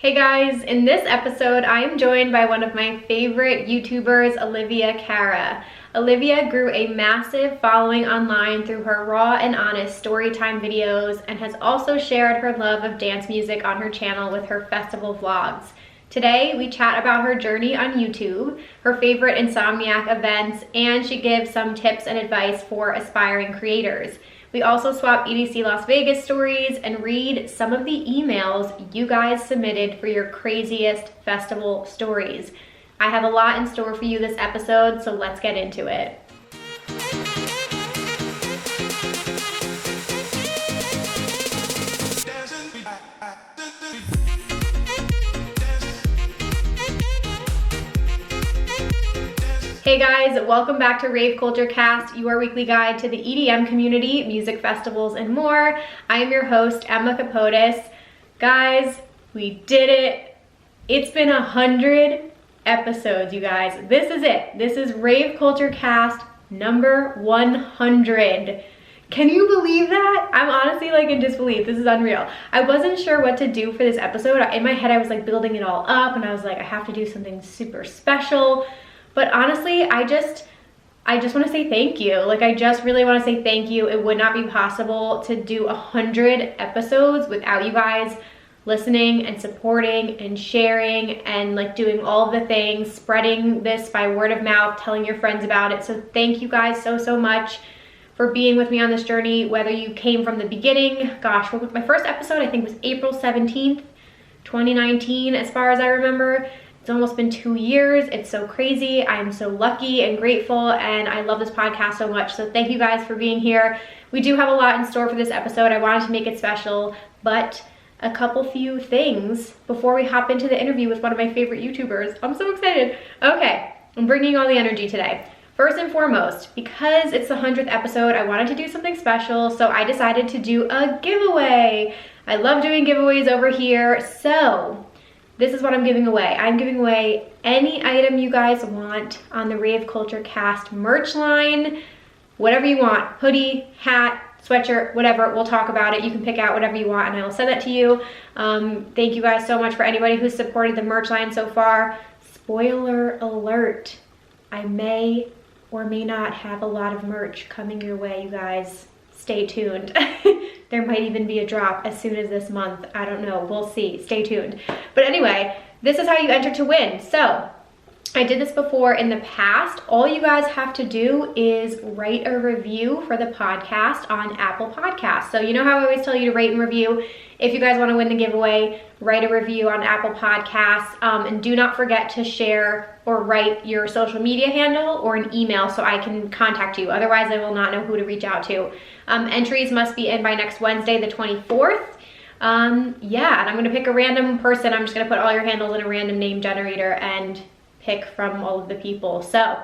Hey guys, in this episode I am joined by one of my favorite YouTubers, Olivia Cara. Olivia grew a massive following online through her raw and honest storytime videos and has also shared her love of dance music on her channel with her festival vlogs. Today we chat about her journey on YouTube, her favorite insomniac events, and she gives some tips and advice for aspiring creators. We also swap EDC Las Vegas stories and read some of the emails you guys submitted for your craziest festival stories. I have a lot in store for you this episode, so let's get into it. Hey guys, welcome back to Rave Culture Cast, your weekly guide to the EDM community, music festivals, and more. I am your host, Emma Capotis. Guys, we did it. It's been 100 episodes, you guys. This is it. This is Rave Culture Cast number 100. Can you believe that? I'm honestly like in disbelief. This is unreal. I wasn't sure what to do for this episode. In my head, I was like building it all up and I was like, I have to do something super special. But honestly, I just want to say thank you. Like, I just really want to say thank you. It would not be possible to do 100 episodes without you guys listening and supporting and sharing and like doing all of the things, spreading this by word of mouth, telling your friends about it. So thank you guys so much for being with me on this journey, whether you came from the beginning. Gosh, my first episode I think was April 17th, 2019, as far as I remember. It's almost been 2 years. It's so crazy. I'm so lucky and grateful, and I love this podcast so much. So thank you guys for being here. We do have a lot in store for this episode. I wanted to make it special, but a few things before we hop into the interview with one of my favorite YouTubers. I'm so excited. Okay, I'm bringing all the energy today. First and foremost, because it's the 100th episode, I wanted to do something special, so I decided to do a giveaway. I love doing giveaways over here, so this is what I'm giving away. I'm giving away any item you guys want on the Rave Culture Cast merch line. Whatever you want, hoodie, hat, sweatshirt, whatever, we'll talk about it. You can pick out whatever you want and I will send that to you. Thank you guys so much for anybody who's supported the merch line so far. Spoiler alert, I may or may not have a lot of merch coming your way, you guys. Stay tuned. There might even be a drop as soon as this month. I don't know. We'll see. Stay tuned. But anyway, this is how you enter to win. So I did this before in the past. All you guys have to do is write a review for the podcast on Apple Podcasts. So you know how I always tell you to rate and review? If you guys want to win the giveaway, write a review on Apple Podcasts, and do not forget to share or write your social media handle or an email so I can contact you. Otherwise, I will not know who to reach out to. Entries must be in by next Wednesday, the 24th. Yeah, and I'm going to pick a random person. I'm just going to put all your handles in a random name generator and pick from all of the people. So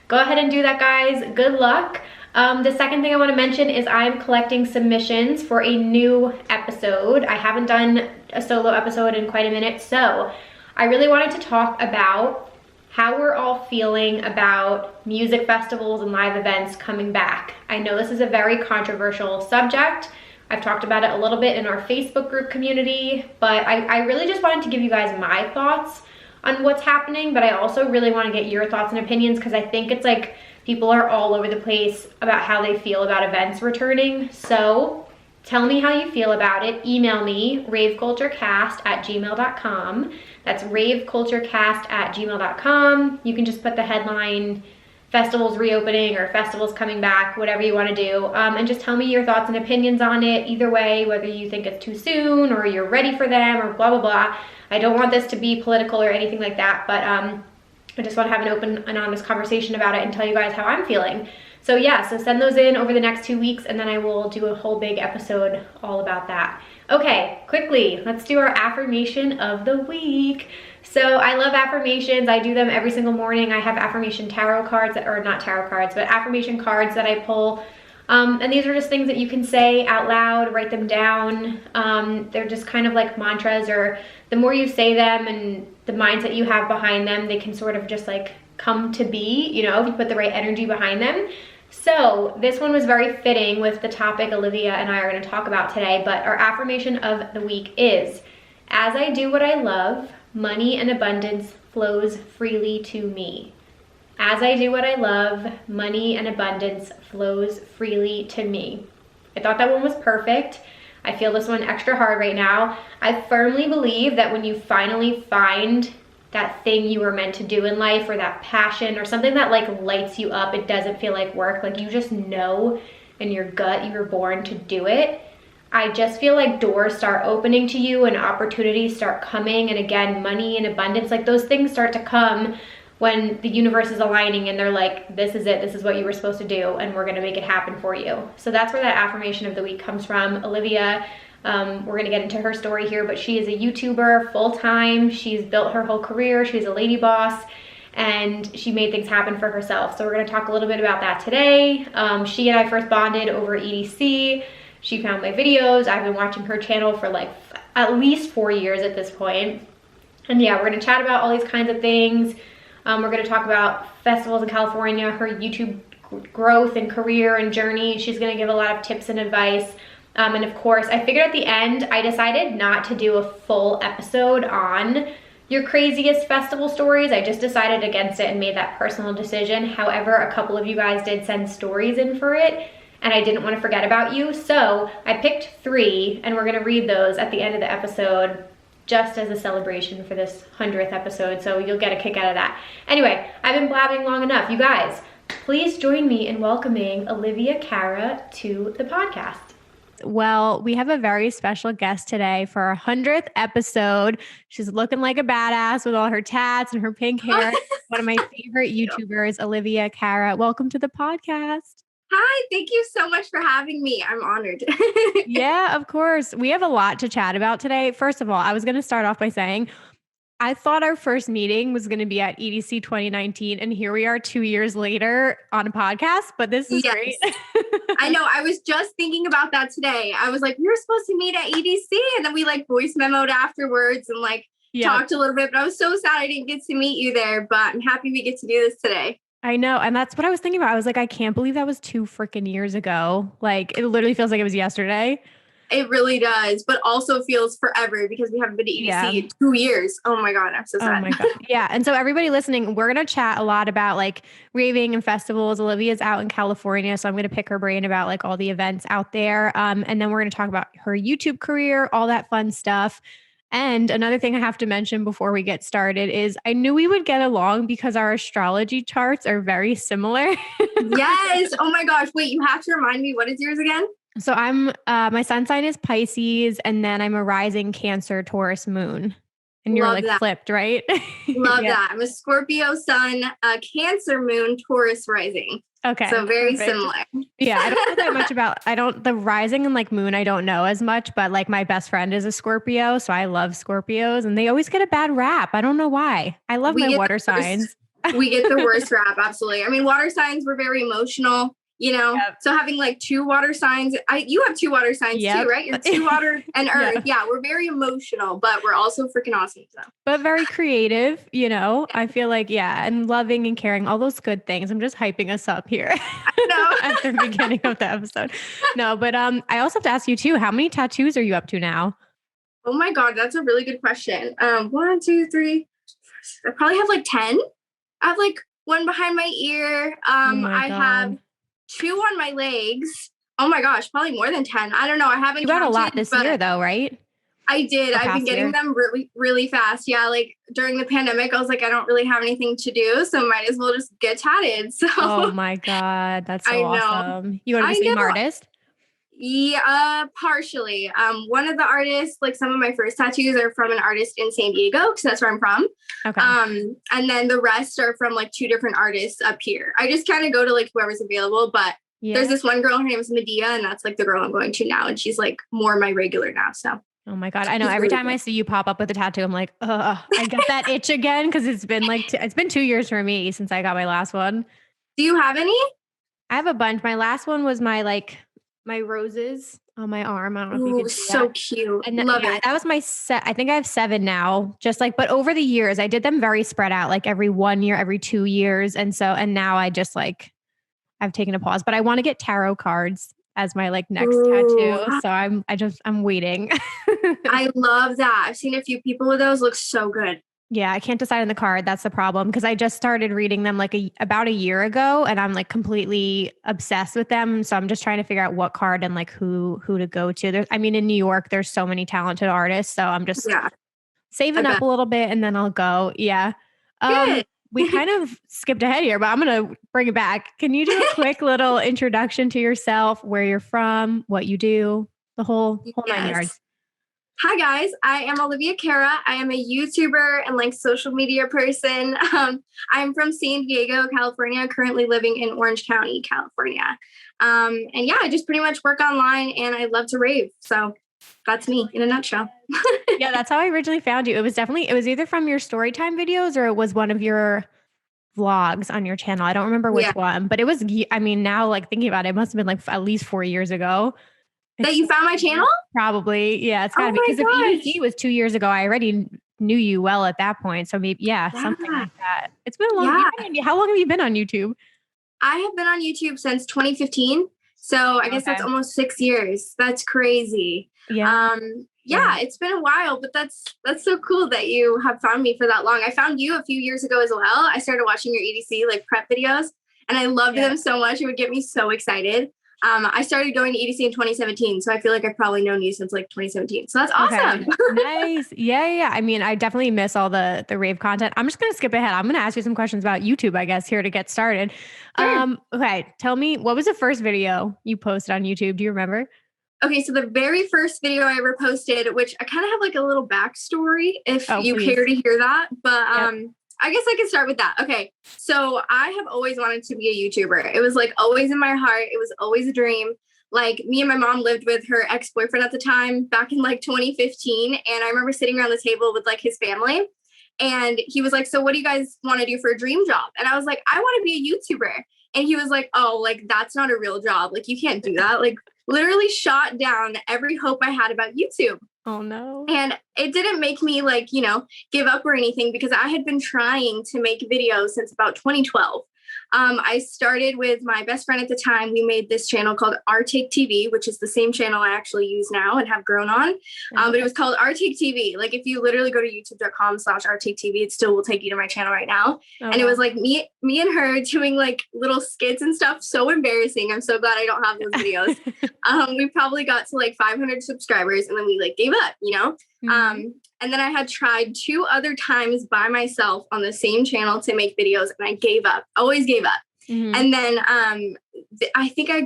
go ahead and do that, guys. Good luck. The second thing I want to mention is I'm collecting submissions for a new episode. I haven't done a solo episode in quite a minute, so I really wanted to talk about how we're all feeling about music festivals and live events coming back. I know this is a very controversial subject. I've talked about it a little bit in our Facebook group community, but I really just wanted to give you guys my thoughts on what's happening, but I also really want to get your thoughts and opinions because I think it's like people are all over the place about how they feel about events returning. So tell me how you feel about it. Email me, raveculturecast@gmail.com. That's raveculturecast@gmail.com. You can just put the headline, festivals reopening or festivals coming back, whatever you want to do. And just tell me your thoughts and opinions on it. Either way, whether you think it's too soon or you're ready for them or blah, blah, blah. I don't want this to be political or anything like that, but I just want to have an open and honest conversation about it and tell you guys how I'm feeling. So yeah, so send those in over the next 2 weeks and then I will do a whole big episode all about that. Okay, quickly, let's do our affirmation of the week. So I love affirmations. I do them every single morning. I have affirmation tarot cards, or not tarot cards, but affirmation cards that I pull. And these are just things that you can say out loud, write them down. They're just kind of like mantras, or the more you say them and the mindset you have behind them, they can sort of just like come to be, you know, if you put the right energy behind them. So this one was very fitting with the topic Olivia and I are going to talk about today, but our affirmation of the week is, As I do what I love, money and abundance flows freely to me. As I do what I love, money and abundance flows freely to me. I thought that one was perfect. I feel this one extra hard right now. I firmly believe that when you finally find that thing you were meant to do in life, or that passion or something that like lights you up, it doesn't feel like work, like you just know in your gut you were born to do it. I just feel like doors start opening to you and opportunities start coming, and again, money and abundance, like those things start to come when the universe is aligning and they're like, this is it, this is what you were supposed to do, and we're gonna make it happen for you. So that's where that affirmation of the week comes from. Olivia, we're gonna get into her story here, but she is a YouTuber full-time. She's built her whole career. She's a lady boss, and she made things happen for herself. So we're gonna talk a little bit about that today. She and I first bonded over EDC. She found my videos. I've been watching her channel for like at least 4 years at this point. And yeah, we're gonna chat about all these kinds of things. We're gonna talk about festivals in California, her YouTube growth and career and journey. She's gonna give a lot of tips and advice. And of course, I figured at the end, I decided not to do a full episode on your craziest festival stories. I just decided against it and made that personal decision. However, a couple of you guys did send stories in for it, and I didn't want to forget about you. So I picked 3, and we're gonna read those at the end of the episode just as a celebration for this 100th episode. So you'll get a kick out of that. Anyway, I've been blabbing long enough. You guys, please join me in welcoming Olivia Cara to the podcast. Well, we have a very special guest today for our 100th episode. She's looking like a badass with all her tats and her pink hair. One of my favorite YouTubers, Olivia Cara. Welcome to the podcast. Hi, thank you so much for having me. I'm honored. Yeah, of course. We have a lot to chat about today. First of all, I was going to start off by saying, I thought our first meeting was going to be at EDC 2019, and here we are 2 years later on a podcast, but this is great. I know. I was just thinking about that today. I was like, we were supposed to meet at EDC, and then we like voice memoed afterwards and like talked a little bit, but I was so sad I didn't get to meet you there, but I'm happy we get to do this today. I know. And that's what I was thinking about. I was like, I can't believe that was 2 freaking years ago. Like, it literally feels like it was yesterday. It really does, but also feels forever because we haven't been to EDC in 2 years. Oh my God, I'm so sad. Oh my God. Yeah. And so everybody listening, we're going to chat a lot about like raving and festivals. Olivia's out in California, so I'm going to pick her brain about like all the events out there. And then we're going to talk about her YouTube career, all that fun stuff. And another thing I have to mention before we get started is I knew we would get along because our astrology charts are very similar. Yes. Oh my gosh. Wait, you have to remind me, what is yours again? So I'm, my sun sign is Pisces, and then I'm a rising Cancer, Taurus moon. And you're like flipped, right? Love that. I'm a Scorpio sun, a Cancer moon, Taurus rising. Okay. So very similar. Yeah. I don't know that much about, the rising and like moon, I don't know as much, but like my best friend is a Scorpio. So I love Scorpios, and they always get a bad rap. I don't know why. I love my water signs. We get the worst rap. Absolutely. I mean, water signs were very emotional, you know, so having like 2 water signs, you have 2 water signs too, right? You're 2 water and earth. Yeah. We're very emotional, but we're also freaking awesome. So. But very creative, you know, I feel like, and loving and caring, all those good things. I'm just hyping us up here at the beginning of the episode. No, but I also have to ask you too, how many tattoos are you up to now? Oh my God, that's a really good question. 1, 2, 3, I probably have like 10. I have like 1 behind my ear. I have 2 on my legs. Oh my gosh, probably more than 10. I don't know. I haven't. You got a lot this year though, right? I did. I've been getting them really, really fast. Yeah. Like during the pandemic, I was like, I don't really have anything to do, so might as well just get tatted. So. Oh my God. That's so awesome. You go to the same artist? Yeah, partially. One of the artists, like some of my first tattoos are from an artist in San Diego, because that's where I'm from. Okay. And then the rest are from like 2 different artists up here. I just kind of go to like whoever's available, but there's this one girl, her name is Medea, and that's like the girl I'm going to now. And she's like more my regular now. So. Oh my God. I know every time I see you pop up with a tattoo, I'm like, I get that itch again. Cause it's been like, it's been 2 years for me since I got my last one. Do you have any? I have a bunch. My last one was my roses on my arm. I don't know if you can see so that. Cute. And love it. That was my set. I think I have 7 now, just like, but over the years I did them very spread out, like every 1 year, every 2 years. And now I just like, I've taken a pause, but I want to get tarot cards. as my like next tattoo. So I'm waiting. I love that. I've seen a few people with those, look so good. Yeah, I can't decide on the card. That's the problem because I just started reading them like about a year ago, and I'm like completely obsessed with them. So I'm just trying to figure out what card and like who to go to. I mean, in New York, there's so many talented artists, so I'm just saving up a little bit, and then I'll go. Yeah. Good. We kind of skipped ahead here, but I'm going to bring it back. Can you do a quick little introduction to yourself, where you're from, what you do, the whole 9 yards? Hi guys, I am Olivia Cara. I am a YouTuber and like social media person. I'm from San Diego, California, currently living in Orange County, California. And yeah, I just pretty much work online and I love to rave. So that's me in a nutshell. Yeah, that's how I originally found you. It was either from your story time videos or it was one of your vlogs on your channel. I don't remember which one, but it was, I mean, now like thinking about it, it must have been like at least 4 years ago. That you found my channel? Probably. Yeah, it's gotta be. Because if EDC was 2 years ago, I already knew you well at that point. So maybe, something like that. It's been a long time. How long have you been on YouTube? I have been on YouTube since 2015. So I guess that's almost 6 years. That's crazy. Yeah. It's been a while, but that's so cool that you have found me for that long. I found you a few years ago as well. I started watching your EDC like prep videos and I loved them so much. It would get me so excited. I started going to EDC in 2017, so I feel like I've probably known you since like 2017. So that's awesome. Okay. Nice. Yeah. I mean, I definitely miss all the rave content. I'm just going to skip ahead. I'm going to ask you some questions about YouTube, I guess, here to get started. Sure. Okay. Tell me, what was the first video you posted on YouTube? Do you remember? Okay, so the very first video I ever posted, which I kind of have like a little backstory if you care to hear that, but I guess I can start with that. Okay. So I have always wanted to be a YouTuber. It was like always in my heart. It was always a dream. Like me and my mom lived with her ex-boyfriend at the time back in like 2015. And I remember sitting around the table with like his family and he was like, so what do you guys want to do for a dream job? And I was like, I want to be a YouTuber. And he was like, oh, like that's not a real job. Like you can't do that. Like literally shot down every hope I had about YouTube. Oh no. And it didn't make me like, give up or anything because I had been trying to make videos since about 2012. I started with my best friend at the time. We made this channel called Our Take TV, which is the same channel I actually use now and have grown on. But it was called Our Take TV. Like if you literally go to youtube.com/Our Take TV, it still will take you to my channel right now. And it was like me and her doing like little skits and stuff. So embarrassing. I'm so glad I don't have those videos. We probably got to like 500 subscribers and then we like gave up, Mm-hmm. And then I had tried 2 other times by myself on the same channel to make videos and I gave up, always gave up. Mm-hmm. And then I think I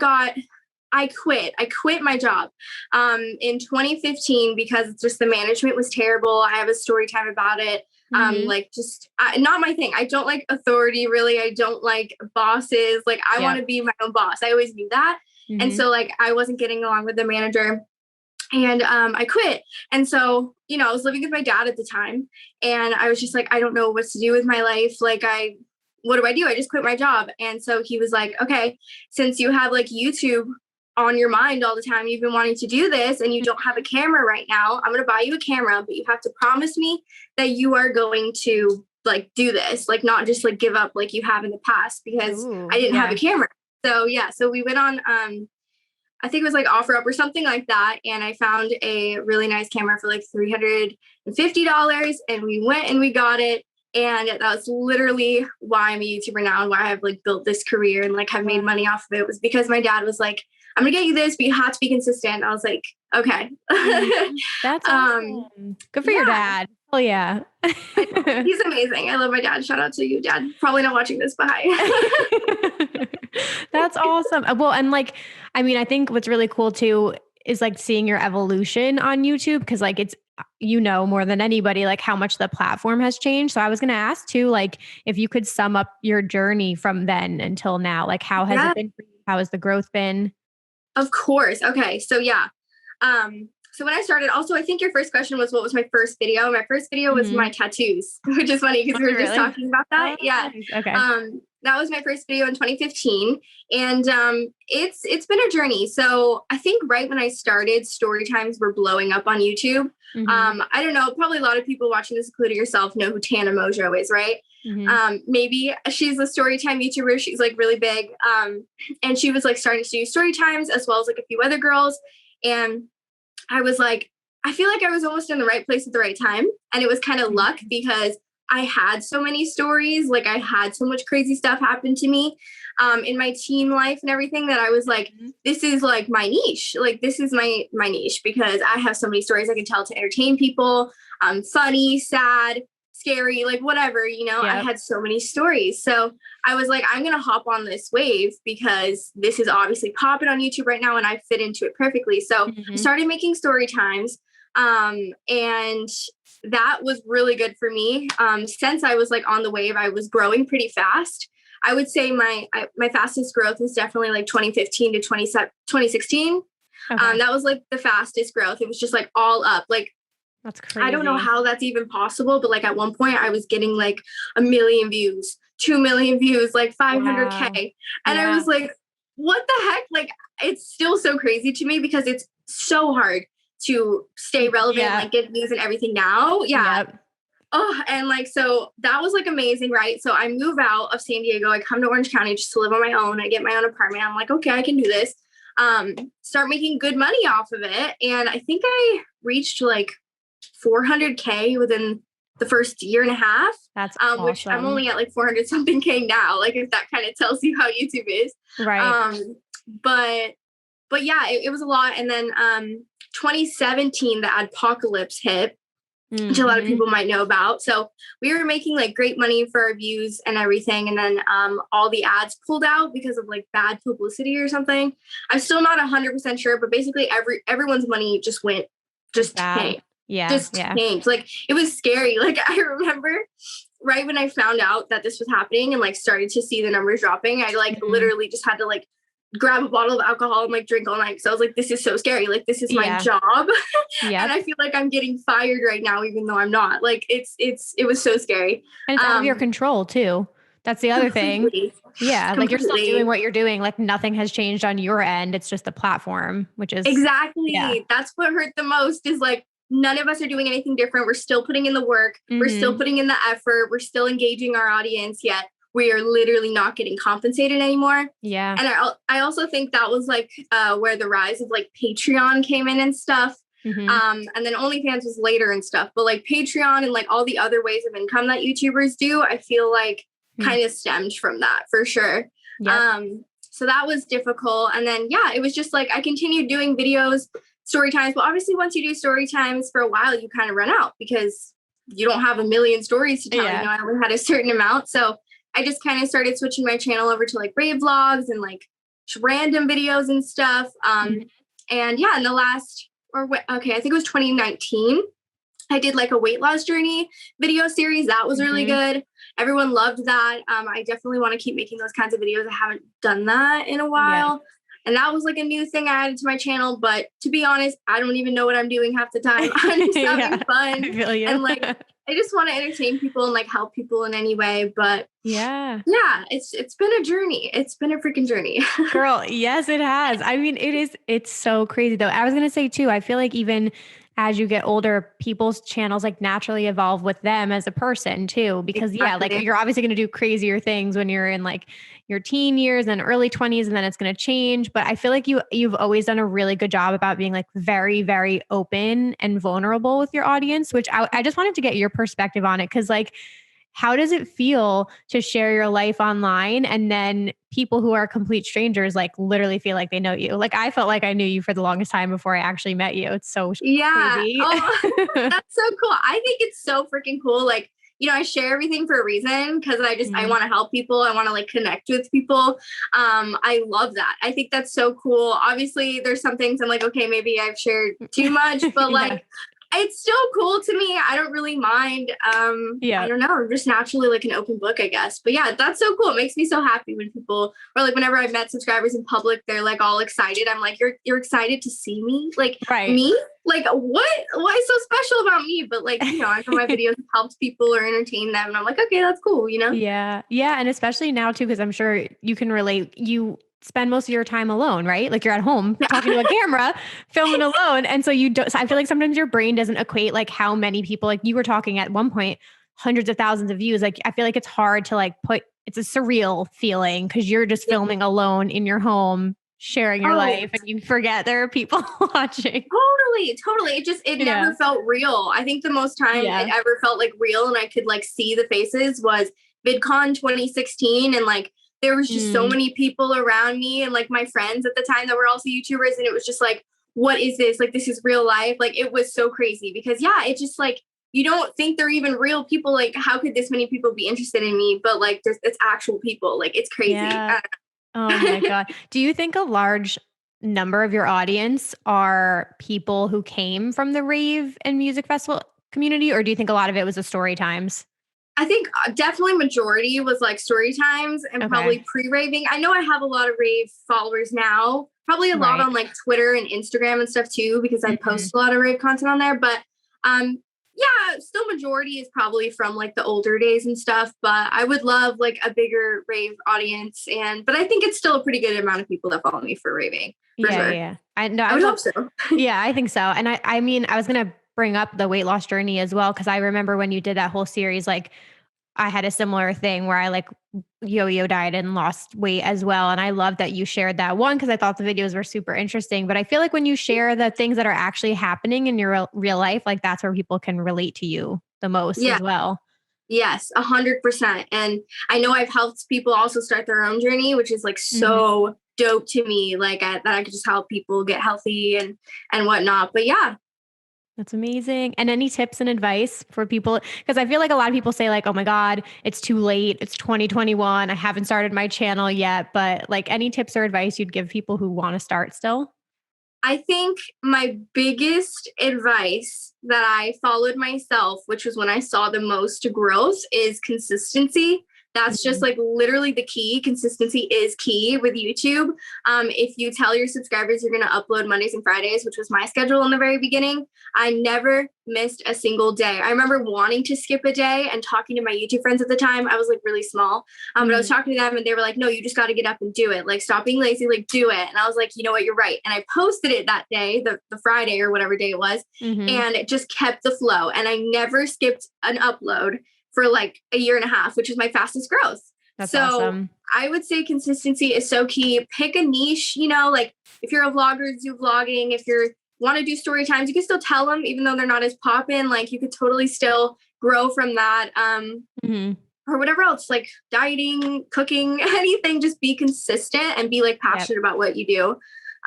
quit my job in 2015 because just the management was terrible. I have a story time about it. Mm-hmm. Not my thing. I don't like authority really. I don't like bosses. Like I want to be my own boss. I always knew that. Mm-hmm. And so like I wasn't getting along with the manager. And I quit. And so, I was living with my dad at the time and I was just like, I don't know what to do with my life. Like, what do I do? I just quit my job. And so he was like, okay, since you have like YouTube on your mind all the time, you've been wanting to do this and you don't have a camera right now, I'm going to buy you a camera, but you have to promise me that you are going to like do this, like not just like give up like you have in the past because I didn't have a camera. So so we went on, I think it was like OfferUp or something like that. And I found a really nice camera for like $350 and we went and we got it. And that was literally why I'm a YouTuber now and why I've like built this career and like have made money off of it was because my dad was like, I'm gonna get you this, but you have to be consistent. I was like, okay. That's awesome. Good for your dad. Oh yeah. He's amazing. I love my dad. Shout out to you, Dad. Probably not watching this, but hi. That's awesome. Well, and like, I mean, I think what's really cool too is like seeing your evolution on YouTube because like it's, more than anybody, like how much the platform has changed. So I was going to ask too, like if you could sum up your journey from then until now, like how has it been for you? How has the growth been? Of course. Okay. So So when I started, also, I think your first question was, what was my first video? My first video was my tattoos, which is funny because we were just talking about that. Yeah. Nice. Okay. That was my first video in 2015. And it's been a journey. So I think right when I started, story times were blowing up on YouTube. I don't know, probably a lot of people watching this, including yourself, know who Tana Mojo is, right? Maybe she's a story time YouTuber. She's like really big. And she was like starting to do story times as well as like a few other girls. And I was like, I feel like I was almost in the right place at the right time. And it was kind of luck because I had so many stories. Like I had so much crazy stuff happen to me in my teen life and everything that I was like, this is like my niche. Like this is my niche because I have so many stories I can tell to entertain people. Funny, sad, scary, like whatever, you know. I had so many stories. So I was like, I'm going to hop on this wave because this is obviously popping on YouTube right now and I fit into it perfectly. So I started making story times. And that was really good for me. Since I was like on the wave, I was growing pretty fast. I would say my fastest growth was definitely like 2015 to 2016. That was like the fastest growth. It was just like all up. Like, that's crazy. I don't know how that's even possible, but like at one point I was getting like 1 million views, 2 million views, like 500K. And I was like, what the heck? Like, it's still so crazy to me because it's so hard to stay relevant, like get views and everything now. Oh, and like, so that was like amazing, right? So I move out of San Diego. I come to Orange County just to live on my own. I get my own apartment. I'm like, okay, I can do this. Start making good money off of it. And I think I reached like 400K within the first year and a half. That's awesome. Which I'm only at like 400 something K now. Like if that kind of tells you how YouTube is. Right. But yeah, it was a lot. And then 2017, the adpocalypse hit, which a lot of people might know about. So we were making like great money for our views and everything. And then all the ads pulled out because of like bad publicity or something. I'm still not 100% sure, but basically everyone's money just tanked. Tanked. Like it was scary. Like I remember right when I found out that this was happening and like started to see the numbers dropping, I like literally just had to like grab a bottle of alcohol and like drink all night. So I was like, this is so scary. Like this is my job. And I feel like I'm getting fired right now, even though I'm not. Like it was so scary. And it's out of your control too. That's the other thing. Yeah. Like you're still doing what you're doing. Like nothing has changed on your end. It's just the platform, which is exactly. That's what hurt the most is like, none of us are doing anything different. We're still putting in the work. We're still putting in the effort. We're still engaging our audience, yet we are literally not getting compensated anymore. Yeah. And I also think that was like where the rise of like Patreon came in and stuff. And then OnlyFans was later and stuff. But like Patreon and like all the other ways of income that YouTubers do, I feel like kind of stemmed from that for sure. So that was difficult. And then, it was just like I continued doing videos, story times. But obviously once you do story times for a while, you kind of run out because you don't have a million stories to tell. You know, I only had a certain amount. So I just kind of started switching my channel over to like Rave vlogs and like random videos and stuff. And in the last, I think it was 2019, I did like a weight loss journey video series. That was really good. Everyone loved that. I definitely want to keep making those kinds of videos. I haven't done that in a while. And that was like a new thing I added to my channel. But to be honest, I don't even know what I'm doing half the time. I'm just having fun. I feel you. And like, I just want to entertain people and like help people in any way. But it's been a journey. It's been a freaking journey. Girl, yes, it has. I mean, it's so crazy though. I was going to say too, I feel like even as you get older, people's channels like naturally evolve with them as a person too, because like you're obviously going to do crazier things when you're in like your teen years and early 20s, and then it's going to change. But I feel like you've always done a really good job about being like very, very open and vulnerable with your audience, which I just wanted to get your perspective on it. Cause like, how does it feel to share your life online and then people who are complete strangers, like literally feel like they know you? Like I felt like I knew you for the longest time before I actually met you. It's so crazy. Oh, that's so cool. I think it's so freaking cool. Like, you know, I share everything for a reason because I want to help people. I want to like connect with people. I love that. I think that's so cool. Obviously there's some things I'm like, okay, maybe I've shared too much, but like, it's still cool to me. I don't really mind. I don't know. I'm just naturally like an open book, I guess. But yeah, that's so cool. It makes me so happy when people, or like whenever I've met subscribers in public, they're like all excited. I'm like, you're excited to see me? Like me? Like what is so special about me? But like, you know, I know my videos have helped people or entertain them. And I'm like, okay, that's cool, you know? Yeah. Yeah. And especially now too, because I'm sure you can relate. You spend most of your time alone, right? Like you're at home talking to a camera, filming alone. And so you don't, so I feel like sometimes your brain doesn't equate like how many people, like you were talking at one point, hundreds of thousands of views. Like I feel like it's hard to like it's a surreal feeling because you're just filming alone in your home, sharing your life, and you forget there are people watching. Totally. It never felt real. I think the most time it ever felt like real and I could like see the faces was VidCon 2016. And like, there was just so many people around me and like my friends at the time that were also YouTubers. And it was just like, what is this? Like, this is real life. Like, it was so crazy because it's just like, you don't think they're even real people. Like, how could this many people be interested in me? But like, it's actual people. Like, it's crazy. Yeah. Oh my God. Do you think a large number of your audience are people who came from the rave and music festival community? Or do you think a lot of it was the story times? I think definitely majority was like story times and probably pre-raving. I know I have a lot of rave followers now, probably a lot on like Twitter and Instagram and stuff too, because I post a lot of rave content on there. But still majority is probably from like the older days and stuff. But I would love like a bigger rave audience. But I think it's still a pretty good amount of people that follow me for raving. For sure. Yeah. I would hope so. Yeah, I think so. And I mean, I was going to bring up the weight loss journey as well. Cause I remember when you did that whole series, like I had a similar thing where I like yo-yo dieted and lost weight as well. And I love that you shared that one because I thought the videos were super interesting. But I feel like when you share the things that are actually happening in your real life, like that's where people can relate to you the most as well. Yes, 100%. And I know I've helped people also start their own journey, which is like so dope to me. Like that I could just help people get healthy and whatnot. But yeah. That's amazing. And any tips and advice for people? Because I feel like a lot of people say like, oh my God, it's too late. It's 2021. I haven't started my channel yet. But like any tips or advice you'd give people who want to start still? I think my biggest advice that I followed myself, which was when I saw the most growth, is consistency. That's just like literally the key. Consistency is key with YouTube. If you tell your subscribers you're going to upload Mondays and Fridays, which was my schedule in the very beginning, I never missed a single day. I remember wanting to skip a day and talking to my YouTube friends at the time. I was like really small, but I was talking to them and they were like, no, you just got to get up and do it. Like, stop being lazy, like do it. And I was like, you know what, you're right. And I posted it that day, the Friday or whatever day it was. And it just kept the flow. And I never skipped an upload for like a year and a half, which is my fastest growth. That's awesome. I would say consistency is so key. Pick a niche, you know, like if you're a vlogger, do vlogging. If you want to do story times, you can still tell them, even though they're not as poppin', like you could totally still grow from that. Or whatever else, like dieting, cooking, anything, just be consistent and be like passionate about what you do.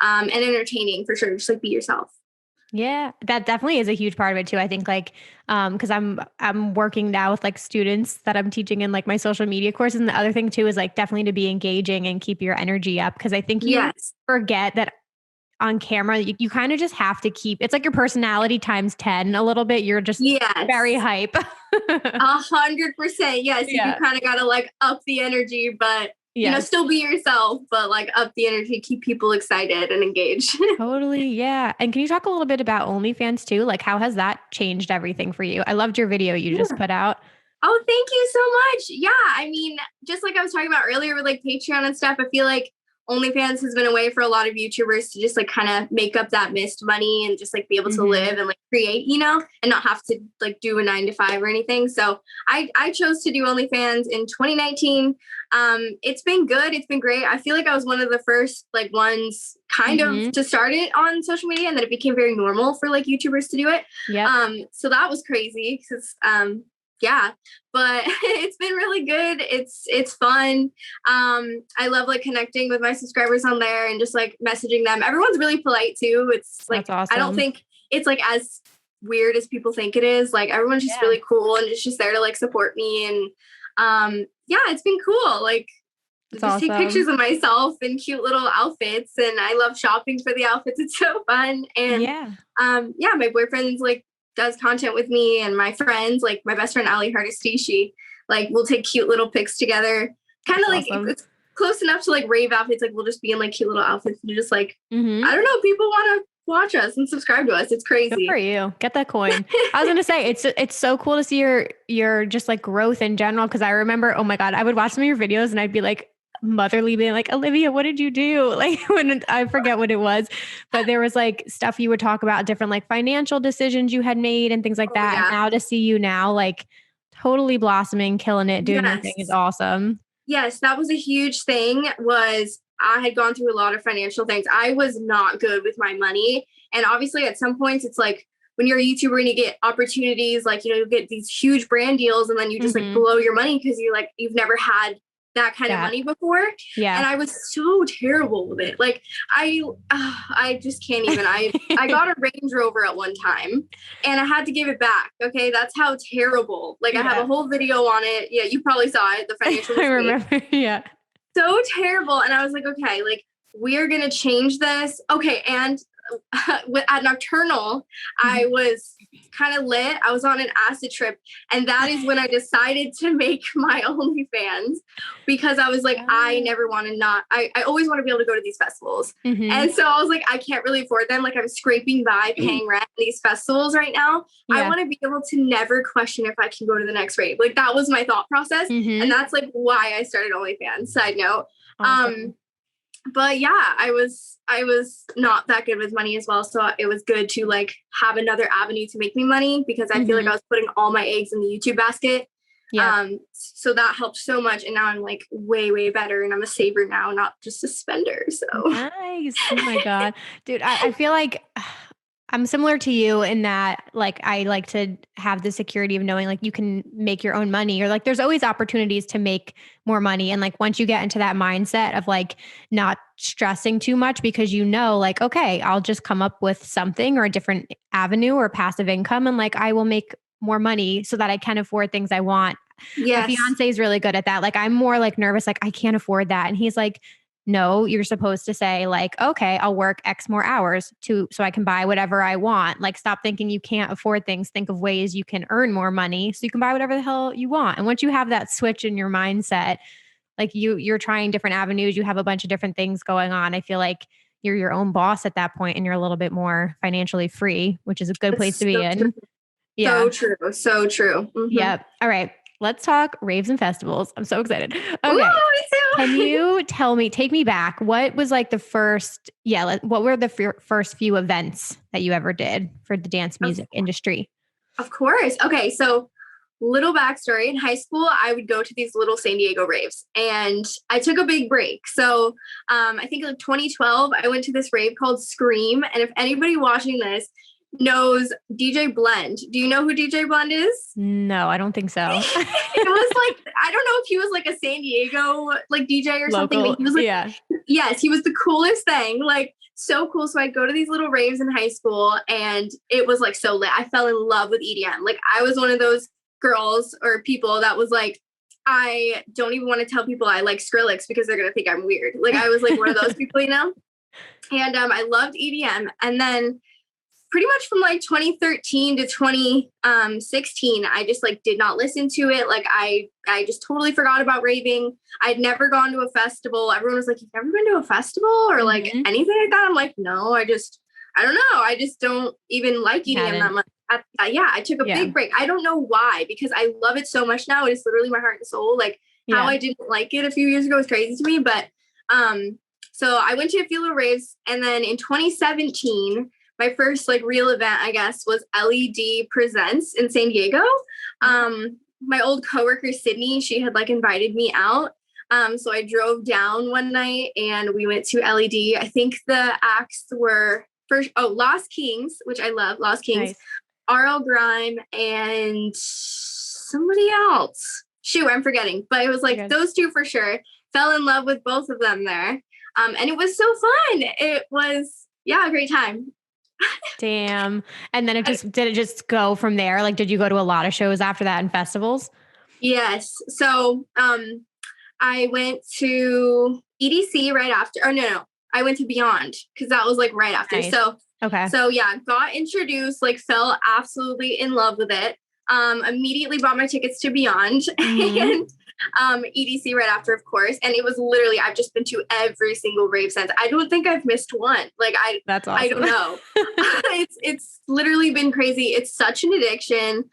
And entertaining for sure. Just like be yourself. Yeah, that definitely is a huge part of it too. I think like, cause I'm working now with like students that I'm teaching in like my social media courses. And the other thing too, is like definitely to be engaging and keep your energy up. Cause I think you forget that on camera, you kind of just have to keep, it's like your personality times 10 a little bit. You're just very hype. 100%. Yes. You kind of got to like up the energy, but you know, still be yourself, but like up the energy, keep people excited and engaged. Totally. Yeah. And can you talk a little bit about OnlyFans too? Like how has that changed everything for you? I loved your video you just put out. Oh, thank you so much. Yeah. I mean, just like I was talking about earlier with like Patreon and stuff, I feel like OnlyFans has been a way for a lot of YouTubers to just like kind of make up that missed money and just like be able to live and like create, you know, and not have to like do a 9-to-5 or anything. So I chose to do OnlyFans in 2019. It's been good. It's been great. I feel like I was one of the first like ones kind of to start it on social media, and then it became very normal for like YouTubers to do it. So that was crazy because but it's been really good. It's fun. I love like connecting with my subscribers on there and just like messaging them. Everyone's really polite too. It's like, that's awesome. I don't think it's like as weird as people think it is. Like everyone's just really cool and it's just there to like support me. And it's been cool. Like just take pictures of myself in cute little outfits. And I love shopping for the outfits. It's so fun. And my boyfriend's like does content with me and my friends, like my best friend Ali Hardesty, like we'll take cute little pics together. Kind of like awesome. it's close enough to like rave outfits. Like we'll just be in like cute little outfits and just like I Mm-hmm. don't know, people want to watch us and subscribe to us. It's crazy. Good for you. Get that coin. I was gonna say it's so cool to see your just like growth in general. Cause I remember, oh my God, I would watch some of your videos and I'd be like motherly being like, Olivia, what did you do? Like when I forget what it was, but there was like stuff you would talk about, different like financial decisions you had made and things like that. Yeah. And now to see you now, like totally blossoming, killing it, doing your thing is awesome. Yes, that was a huge thing. Was I had gone through a lot of financial things. I was not good with my money. And obviously at some points it's like when you're a YouTuber and you get opportunities, like, you get these huge brand deals and then you just like blow your money because you've never had that kind of money before. Yeah. And I was so terrible with it. Like I just can't even. I got a Range Rover at one time and I had to give it back. Okay. That's how terrible. Like I have a whole video on it. Yeah. You probably saw it. The financial I remember. Yeah. So terrible. And I was like, okay, like we're going to change this. Okay. And at Nocturnal, I was kind of lit. I was on an acid trip. And that is when I decided to make my OnlyFans because I was like, I never want to I always want to be able to go to these festivals. And so I was like, I can't really afford them. Like I'm scraping by paying rent at these festivals right now. I want to be able to never question if I can go to the next rave. Like that was my thought process. And that's like why I started OnlyFans. Side note. Awesome. But yeah, I was not that good with money as well. So it was good to like have another avenue to make me money because I feel like I was putting all my eggs in the YouTube basket. Yeah. So that helped so much. And now I'm like way, way better. And I'm a saver now, not just a spender. So nice. Oh my God. Dude, I feel like I'm similar to you in that like I like to have the security of knowing like you can make your own money or like there's always opportunities to make more money. And like once you get into that mindset of like not stressing too much because like, okay, I'll just come up with something or a different avenue or passive income and like I will make more money so that I can afford things I want. Yes. My fiance is really good at that. Like I'm more like nervous, like I can't afford that. And he's like, no, you're supposed to say like, okay, I'll work X more hours so I can buy whatever I want. Like stop thinking you can't afford things. Think of ways you can earn more money so you can buy whatever the hell you want. And once you have that switch in your mindset, like you're trying different avenues, you have a bunch of different things going on. I feel like you're your own boss at that point and you're a little bit more financially free, which is a good place to be in. True. Yeah. So true. So true. Yep. All right. Let's talk raves and festivals. I'm so excited. Okay. Ooh, can you take me back? What was like the first, what were the first few events that you ever did for the dance music industry? Of course. Okay. So little backstory, in high school, I would go to these little San Diego raves and I took a big break. So I think like 2012, I went to this rave called Scream. And if anybody watching this knows DJ Blend. Do you know who DJ Blend is? No, I don't think so. It was like, I don't know if he was like a San Diego like DJ or something, but he was like, yes, he was the coolest thing. Like so cool. So I'd go to these little raves in high school and it was like so lit. I fell in love with EDM. Like I was one of those girls or people that was like, I don't even want to tell people I like Skrillex because they're going to think I'm weird. Like I was like one of those people, And I loved EDM. And then pretty much from like 2013 to 2016, I just like did not listen to it. Like I just totally forgot about raving. I'd never gone to a festival. Everyone was like, you've never been to a festival or like anything like that? I'm like, no, I don't know. I just don't even like EDM that much. I took a big break. I don't know why, because I love it so much now. It is literally my heart and soul. Like how I didn't like it a few years ago is crazy to me. But so I went to a few little raves. And then in 2017, my first like real event, I guess, was LED Presents in San Diego. My old coworker, Sydney, she had like invited me out. So I drove down one night and we went to LED. I think the acts were Lost Kings, which I love, Lost Kings, RL Grime, and somebody else. Shoot, I'm forgetting. But it was like those two for sure. Fell in love with both of them there. And it was so fun. It was, a great time. Damn. And then did it just go from there? Like, did you go to a lot of shows after that and festivals? Yes. So, I went to EDC right after. Oh, no. I went to Beyond because that was like right after. Nice. So Okay. So yeah, got introduced, like fell absolutely in love with it. Immediately bought my tickets to Beyond and EDC right after, of course. And it was literally, I've just been to every single rave since. I don't think I've missed one. Like That's awesome. I don't know. It's literally been crazy. It's such an addiction.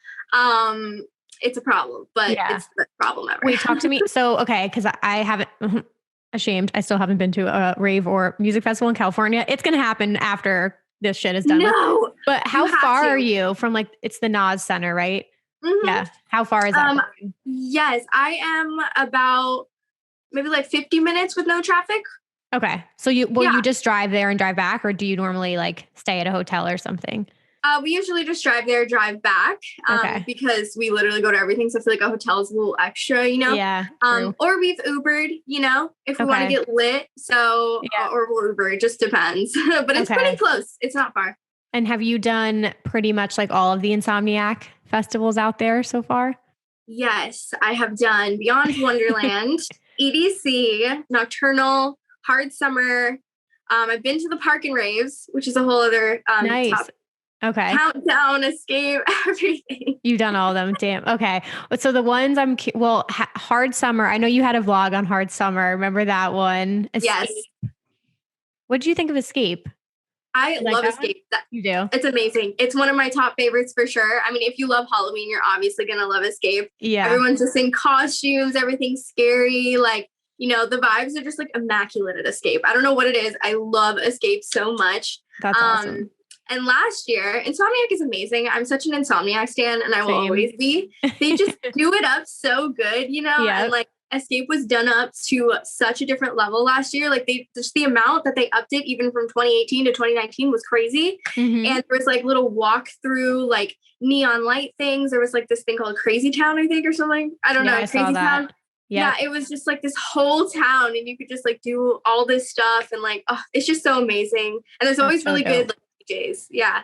It's a problem, but it's the problem ever. Wait, talk to me. So, okay. Cause I haven't, ashamed. I still haven't been to a rave or music festival in California. It's going to happen after this shit is done. No, but how far are you from like, it's the Nas Center, right? Yeah. How far is that? Yes, I am about maybe like 50 minutes with no traffic. Okay. So you just drive there and drive back, or do you normally like stay at a hotel or something? We usually just drive there, drive back, because we literally go to everything. So I feel like a hotel is a little extra, you know? Yeah. Or we've Ubered, you know, if we want to get lit. So, or we'll Uber, it just depends. But it's pretty close. It's not far. And have you done pretty much like all of the Insomniac festivals out there so far? Yes, I have done Beyond Wonderland, EDC, Nocturnal, Hard Summer. I've been to the Park and Raves, which is a whole other nice. Okay. Countdown, Escape, everything. You've done all of them. Damn. Okay. So the ones Hard Summer. I know you had a vlog on Hard Summer. Remember that one? Escape. Yes. What did you think of Escape? I love Escape. You do? It's amazing. It's one of my top favorites for sure. I mean, if you love Halloween, you're obviously going to love Escape. Yeah. Everyone's just in costumes, everything's scary. Like, you know, the vibes are just like immaculate at Escape. I don't know what it is. I love Escape so much. That's awesome. And last year, Insomniac is amazing. I'm such an Insomniac stan, and I will always be. They just do it up so good, you know? And like Escape was done up to such a different level last year. Like just the amount that they upped it even from 2018 to 2019 was crazy. And there was like little walk through like neon light things. There was like this thing called Crazy Town, I think, or something. I don't know. Crazy Town. Yeah, it was just like this whole town, and you could just like do all this stuff, and like, oh, it's just so amazing. And there's always really good like, DJs. Yeah.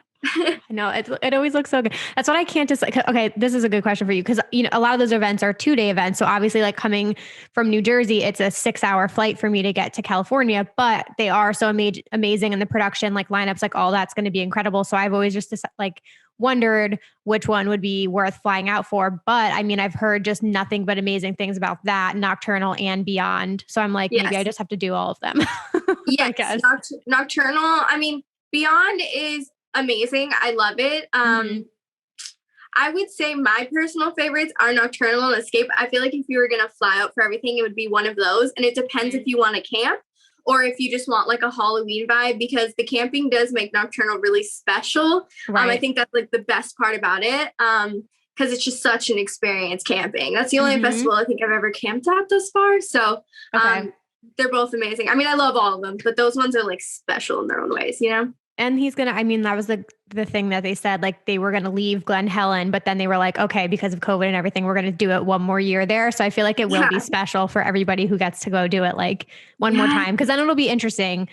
No, it always looks so good. That's what I can't just like, okay, this is a good question for you. Cause you know, a lot of those events are 2-day events. So obviously like coming from New Jersey, it's a 6-hour flight for me to get to California, but they are so amazing. And the production, like lineups, like all that's going to be incredible. So I've always just like wondered which one would be worth flying out for. But I mean, I've heard just nothing but amazing things about that, Nocturnal and Beyond. So I'm like, maybe I just have to do all of them. Yes. Nocturnal. I mean, Beyond is amazing. I love it. I would say my personal favorites are Nocturnal and Escape. I feel like if you were going to fly out for everything, it would be one of those. And it depends if you want to camp or if you just want like a Halloween vibe, because the camping does make Nocturnal really special. I think that's like the best part about it. Because it's just such an experience camping. That's the only festival I think I've ever camped at thus far. So they're both amazing. I mean, I love all of them, but those ones are like special in their own ways, you know? And that was the thing that they said, like they were going to leave Glen Helen, but then they were like, okay, because of COVID and everything, we're going to do it one more year there. So I feel like it will be special for everybody who gets to go do it like one more time. Cause then it'll be interesting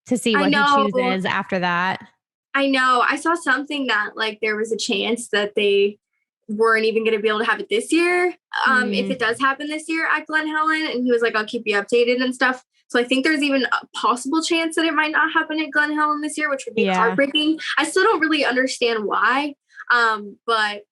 to see what he chooses after that. I know. I saw something that like there was a chance that they weren't even going to be able to have it this year. If it does happen this year at Glen Helen, and he was like, I'll keep you updated and stuff. So I think there's even a possible chance that it might not happen at Glen Helen this year, which would be heartbreaking. I still don't really understand why. But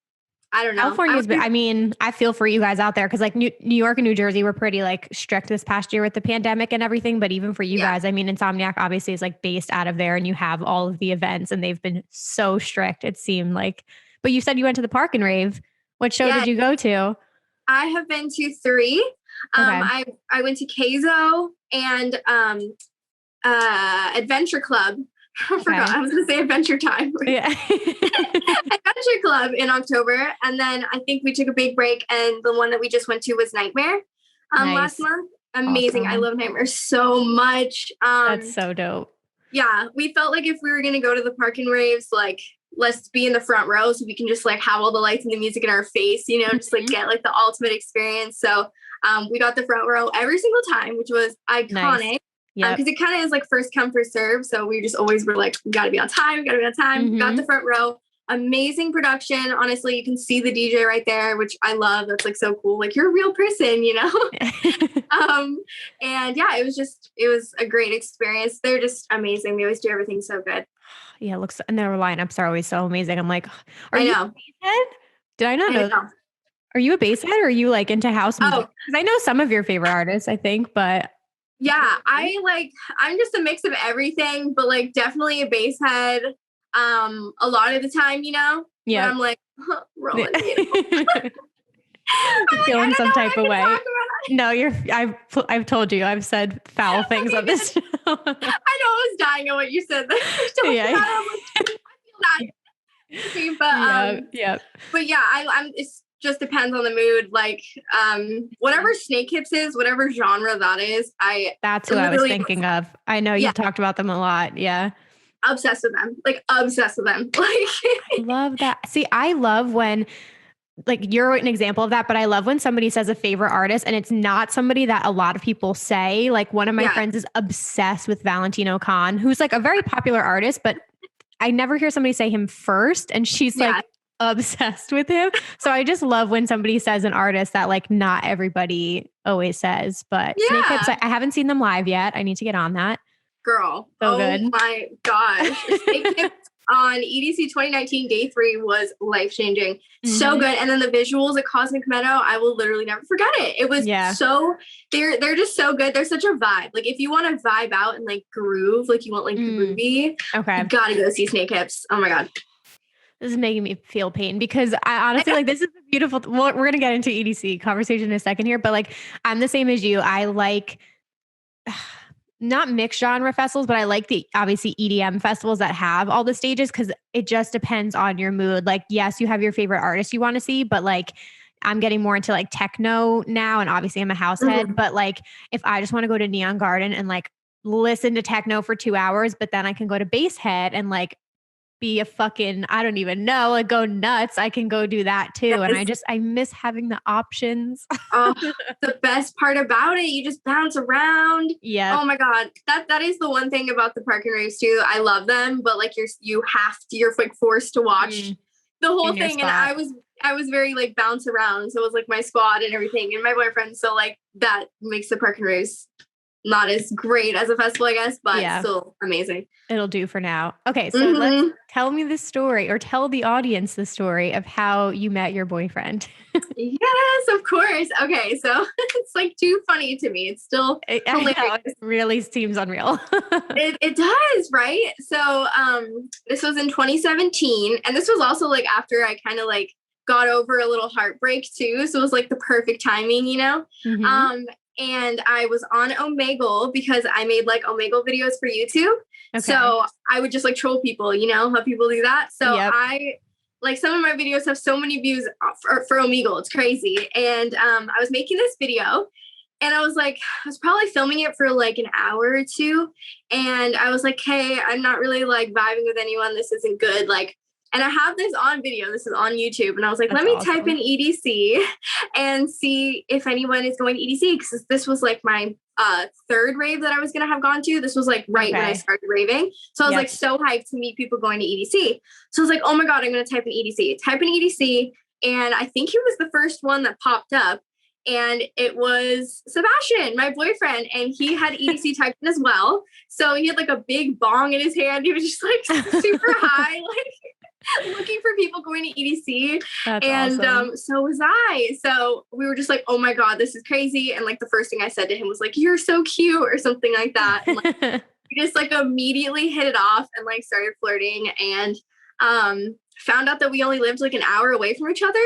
I don't know. California's I mean, I feel for you guys out there. Cause like New York and New Jersey were pretty like strict this past year with the pandemic and everything. But even for you guys, I mean, Insomniac obviously is like based out of there, and you have all of the events, and they've been so strict. It seemed like, but you said you went to the Park and Rave. What show did you go to? I have been to 3. I went to Keizo and Adventure Club. I forgot. I was going to say Adventure Time. Adventure Club in October. And then I think we took a big break, and the one that we just went to was Nightmare last month. Amazing. Awesome. I love Nightmare so much. That's so dope. Yeah. We felt like if we were going to go to the Park and Raves, like let's be in the front row so we can just like have all the lights and the music in our face, you know, just like get like the ultimate experience. So we got the front row every single time, which was iconic. Because it kind of is like first come, first serve. So we just always were like, we got to be on time. Got the front row. Amazing production. Honestly, you can see the DJ right there, which I love. That's like so cool. Like you're a real person, you know? And yeah, it was a great experience. They're just amazing. They always do everything so good. Yeah, it looks, and their lineups are always so amazing. I'm like, are I you know. a basshead? Did I not I know that? know. Are you a basshead or are you like into house music? Oh, Because I know some of your favorite artists, I think, but yeah, I'm just a mix of everything, but like definitely a bass head. A lot of the time, when yeah. I'm like, rolling I'm like, I Feeling don't some know what type I of can way. talk about. No, I've told you, I've said foul things Okay, on this good. show. I know I was dying at what you said. You talked Yeah. about it. I'm like, I feel that. Okay, Yeah. Yeah. but yeah, I'm. It just depends on the mood. Like, whatever Snake Hips is, whatever genre that is, I That's who I was literally, thinking of. I know yeah, you've talked about them a lot. Yeah. obsessed with them. Like obsessed with them. Like, I love that. See, I love when, like, you're an example of that, but I love when somebody says a favorite artist and it's not somebody that a lot of people say. Like, one of my yeah, friends is obsessed with Valentino Khan, who's like a very popular artist, but I never hear somebody say him first. And she's yeah, like obsessed with him. So I just love when somebody says an artist that like not everybody always says. But Snake Hips, yeah. I haven't seen them live yet. I need to get on that. Girl. So Oh good. my gosh. Snake Hips on EDC 2019 day 3 was life changing. So good. And then the visuals at Cosmic Meadow, I will literally never forget it. It was so they're just so good. They're such a vibe. Like if you want to vibe out and like groove, like you want like groovy, Okay. you gotta go see Snake Hips. Oh my God. This is making me feel pain because I honestly like this is a beautiful. Well, we're gonna get into EDC conversation in a second here, but like I'm the same as you. I like not mixed genre festivals, but I like the obviously EDM festivals that have all the stages because it just depends on your mood. Like, yes, you have your favorite artist you want to see, but like I'm getting more into like techno now, and obviously I'm a house head. But like if I just want to go to Neon Garden and like listen to techno for 2 hours, but then I can go to Bass Head and like be a fucking, I don't even know, like go nuts. I can go do that too. Yes. And I miss having the options. Oh, the best part about it, you just bounce around. Yeah. Oh my God. That is the one thing about the park and raves too. I love them, but like you're like forced to watch the whole thing. And I was very like bounce around. So it was like my squad and everything and my boyfriend. So like that makes the park and raves not as great as a festival, I guess, but still amazing. It'll do for now. Okay, so let's tell me the story or tell the audience the story of how you met your boyfriend. Yes, of course. Okay, so it's like too funny to me. It's still hilarious. It really seems unreal. It does, right? So this was in 2017, and this was also like after I kind of like got over a little heartbreak too. So it was like the perfect timing, and I was on Omegle because I made like Omegle videos for YouTube. Okay. So I would just like troll people, how people do that. So I like some of my videos have so many views for Omegle. It's crazy. And I was making this video and I was probably filming it for like an hour or two. And I was like, hey, I'm not really like vibing with anyone. This isn't good. Like, and I have this on video. This is on YouTube. And I was like, let me type in EDC and see if anyone is going to EDC. Because this was like my third rave that I was going to have gone to. This was like right when I started raving. So I was like so hyped to meet people going to EDC. So I was like, oh my God, I'm going to type in EDC. Type in EDC. And I think he was the first one that popped up. And it was Sebastian, my boyfriend, and he had EDC typed in as well. So he had like a big bong in his hand. He was just like super high, like looking for people going to EDC. That's awesome. So was I. So we were just like, oh my God, this is crazy. And like the first thing I said to him was like, you're so cute or something like that. And, like, we just like immediately hit it off and like started flirting and found out that we only lived like an hour away from each other.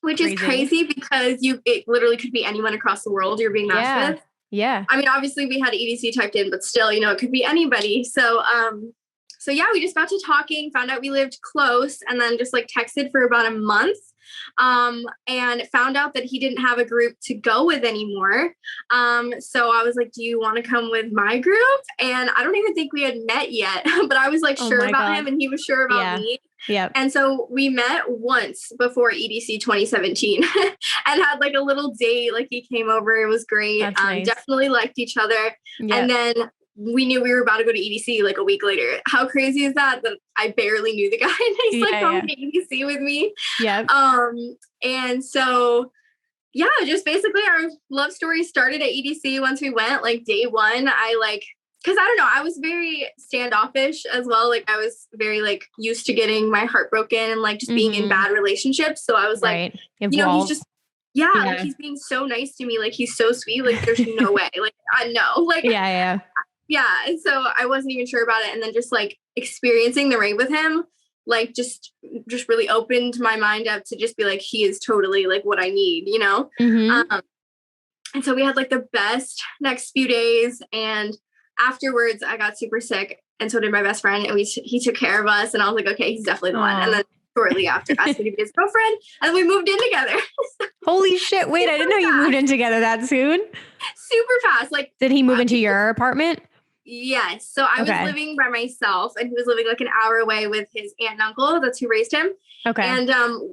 Which is crazy because it literally could be anyone across the world you're being matched with. Yeah. I mean, obviously we had EDC typed in, but still, it could be anybody. So, yeah, we just got to talking, found out we lived close, and then just like texted for about a month. And found out that he didn't have a group to go with anymore. So I was like, do you want to come with my group? And I don't even think we had met yet, but I was like sure about him and he was sure about me. Yeah. And so we met once before EDC 2017 and had like a little date. Like he came over. It was great. Nice. Definitely liked each other. Yep. And then we knew we were about to go to EDC like a week later. How crazy is that I barely knew the guy and he's like going to EDC with me. Yeah. And so, just basically our love story started at EDC once we went. Like day one, I like because I don't know, I was very standoffish as well. Like I was very like used to getting my heart broken and like just being in bad relationships. So I was like, he's just, like he's being so nice to me. Like he's so sweet. Like there's no way. Like I know. Like yeah. And so I wasn't even sure about it. And then just like experiencing the rave with him, like just really opened my mind up to just be like, he is totally like what I need, and so we had like the best next few days, and afterwards I got super sick, and so did my best friend, and he took care of us, and I was like, okay, he's definitely the one. And then shortly after asked me to be his girlfriend, and we moved in together. Holy shit. Wait, I didn't know you moved in together that soon. Super fast. Like, did he move into your apartment? Yes. So I was living by myself, and he was living like an hour away with his aunt and uncle. That's who raised him. Okay. And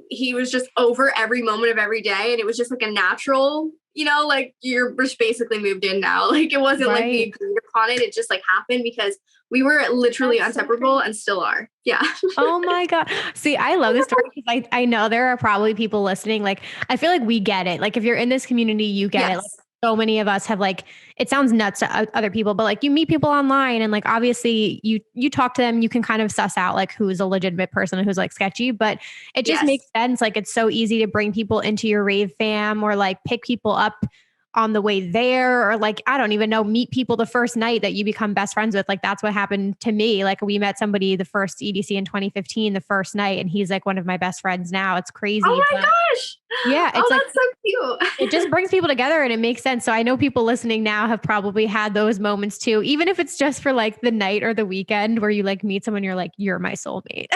he was just over every moment of every day. And it was just like a natural, like you're just basically moved in now. Like it wasn't like we agreed upon it. It just like happened because we were literally inseparable and still are. Yeah. Oh my God. See, I love this story because I know there are probably people listening. Like, I feel like we get it. Like if you're in this community, you get it. Like, so many of us have like, it sounds nuts to other people, but like you meet people online and like, obviously you talk to them, you can kind of suss out like who's a legitimate person and who's like sketchy, but it just makes sense. Like it's so easy to bring people into your rave fam or like pick people up on the way there, or like, I don't even know, meet people the first night that you become best friends with. Like that's what happened to me. Like we met somebody the first EDC in 2015, the first night, and he's like one of my best friends now. It's crazy. Oh my gosh. Yeah. It's that's so cute. It just brings people together and it makes sense. So I know people listening now have probably had those moments too, even if it's just for like the night or the weekend where you like meet someone, you're like, you're my soulmate.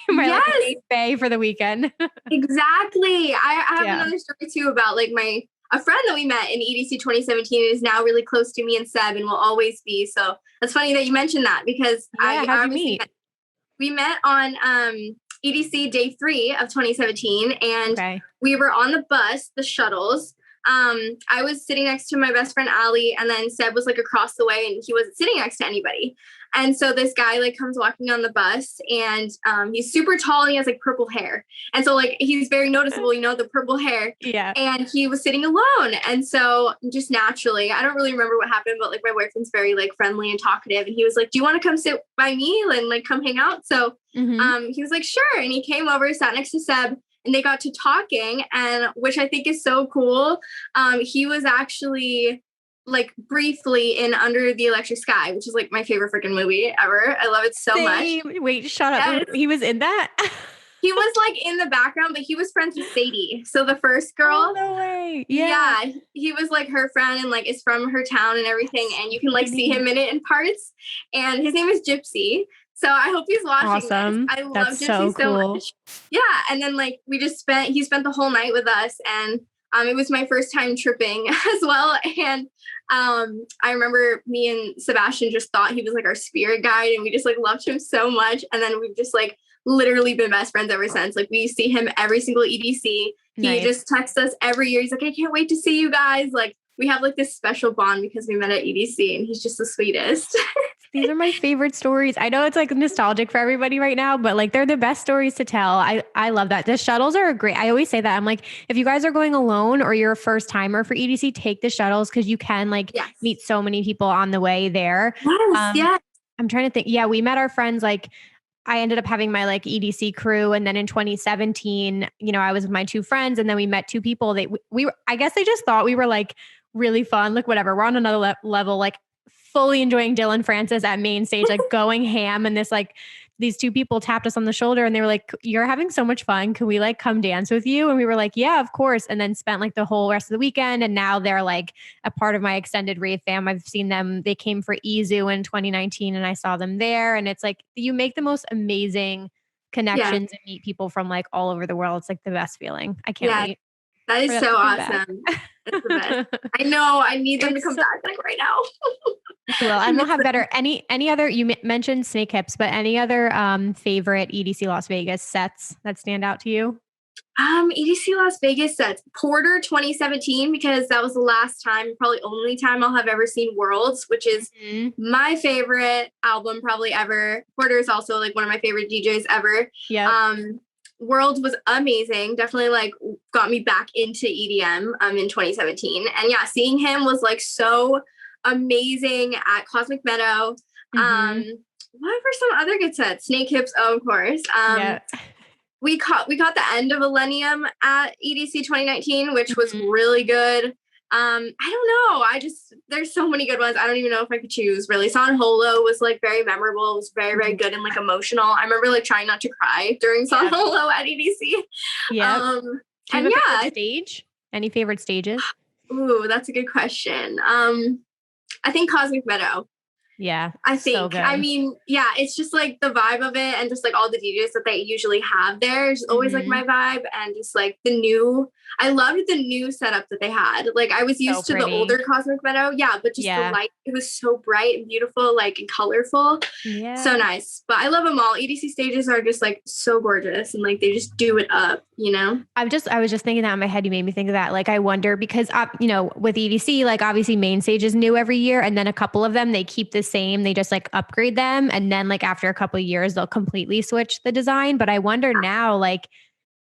My like bay for the weekend. Exactly. I have another story too about like a friend that we met in EDC 2017 is now really close to me and Seb and will always be. So that's funny that you mentioned that because we met on EDC day 3 of 2017 and we were on the bus, the shuttles. I was sitting next to my best friend, Allie, and then Seb was like across the way and he wasn't sitting next to anybody. And so this guy like comes walking on the bus and he's super tall and he has like purple hair. And so like, he's very noticeable, the purple hair. Yeah. And he was sitting alone. And so just naturally, I don't really remember what happened, but like my boyfriend's very like friendly and talkative. And he was like, do you want to come sit by me and like come hang out? So he was like, sure. And he came over, sat next to Seb. And they got to talking, and which I think is so cool. He was actually like briefly in Under the Electric Sky, which is like my favorite freaking movie ever. I love it so much. Wait, shut up. Yes. He was in that? He was like in the background, but he was friends with Sadie. So the first girl. Oh, no way. Yeah. He was like her friend and like is from her town and everything. And you can like see him in it in parts. And his name is Gypsy. So I hope he's watching this. I love Gypsy so much. Yeah. And then like he spent the whole night with us, and it was my first time tripping as well. And I remember me and Sebastian just thought he was like our spirit guide, and we just like loved him so much. And then we've just like literally been best friends ever since. Like we see him every single EDC. He just texts us every year. He's like, I can't wait to see you guys. Like we have like this special bond because we met at EDC, and he's just the sweetest. These are my favorite stories. I know it's like nostalgic for everybody right now, but like they're the best stories to tell. I love that. The shuttles are great. I always say that. I'm like, if you guys are going alone or you're a first timer for EDC, take the shuttles because you can like meet so many people on the way there. Yes, I'm trying to think. Yeah, we met our friends like I ended up having my like EDC crew. And then in 2017, I was with my 2 friends, and then we met 2 people. I guess they just thought we were like really fun. Like whatever, we're on another level, like fully enjoying Dylan Francis at main stage, like going ham. And these 2 people tapped us on the shoulder and they were like, you're having so much fun. Can we like come dance with you? And we were like, yeah, of course. And then spent like the whole rest of the weekend. And now they're like a part of my extended rave fam. I've seen them. They came for Izu in 2019 and I saw them there. And it's like, you make the most amazing connections and meet people from like all over the world. It's like the best feeling. I can't wait. That is so awesome. That's the best. I know. I need them to come back like right now. Well, and we'll have better. Any other, you mentioned Snake Hips, but any other favorite EDC Las Vegas sets that stand out to you? EDC Las Vegas sets. Porter 2017, because that was the last time, probably only time I'll have ever seen Worlds, which is my favorite album probably ever. Porter is also like one of my favorite DJs ever. Yeah. World was amazing. Definitely like got me back into EDM in 2017. And yeah, seeing him was like so amazing at Cosmic Meadow. What were some other good sets? Snake Hips, of course. We caught the end of Millennium at EDC 2019, which was really good. I don't know. There's so many good ones. I don't even know if I could choose really. San Holo was like very memorable. It was very, very good and like emotional. I remember like trying not to cry during San Holo at EDC. Yeah. Do you have a favorite stage? Any favorite stages? Ooh, that's a good question. I think Cosmic Meadow. Yeah. I think, so I mean, yeah, it's just like the vibe of it and just like all the DJs that they usually have there is always like my vibe, and just like I loved the new setup that they had. Like I was used to the older Cosmic Meadow. Yeah. But just the light, it was so bright and beautiful, like and colorful. Yeah. So nice. But I love them all. EDC stages are just like so gorgeous and like they just do it up, you know? I was just thinking that in my head. You made me think of that. Like I wonder because, you know, with EDC, like obviously main stage is new every year. And then a couple of them, they keep the same, they just like upgrade them. And then like after a couple of years, they'll completely switch the design. But I wonder now, like,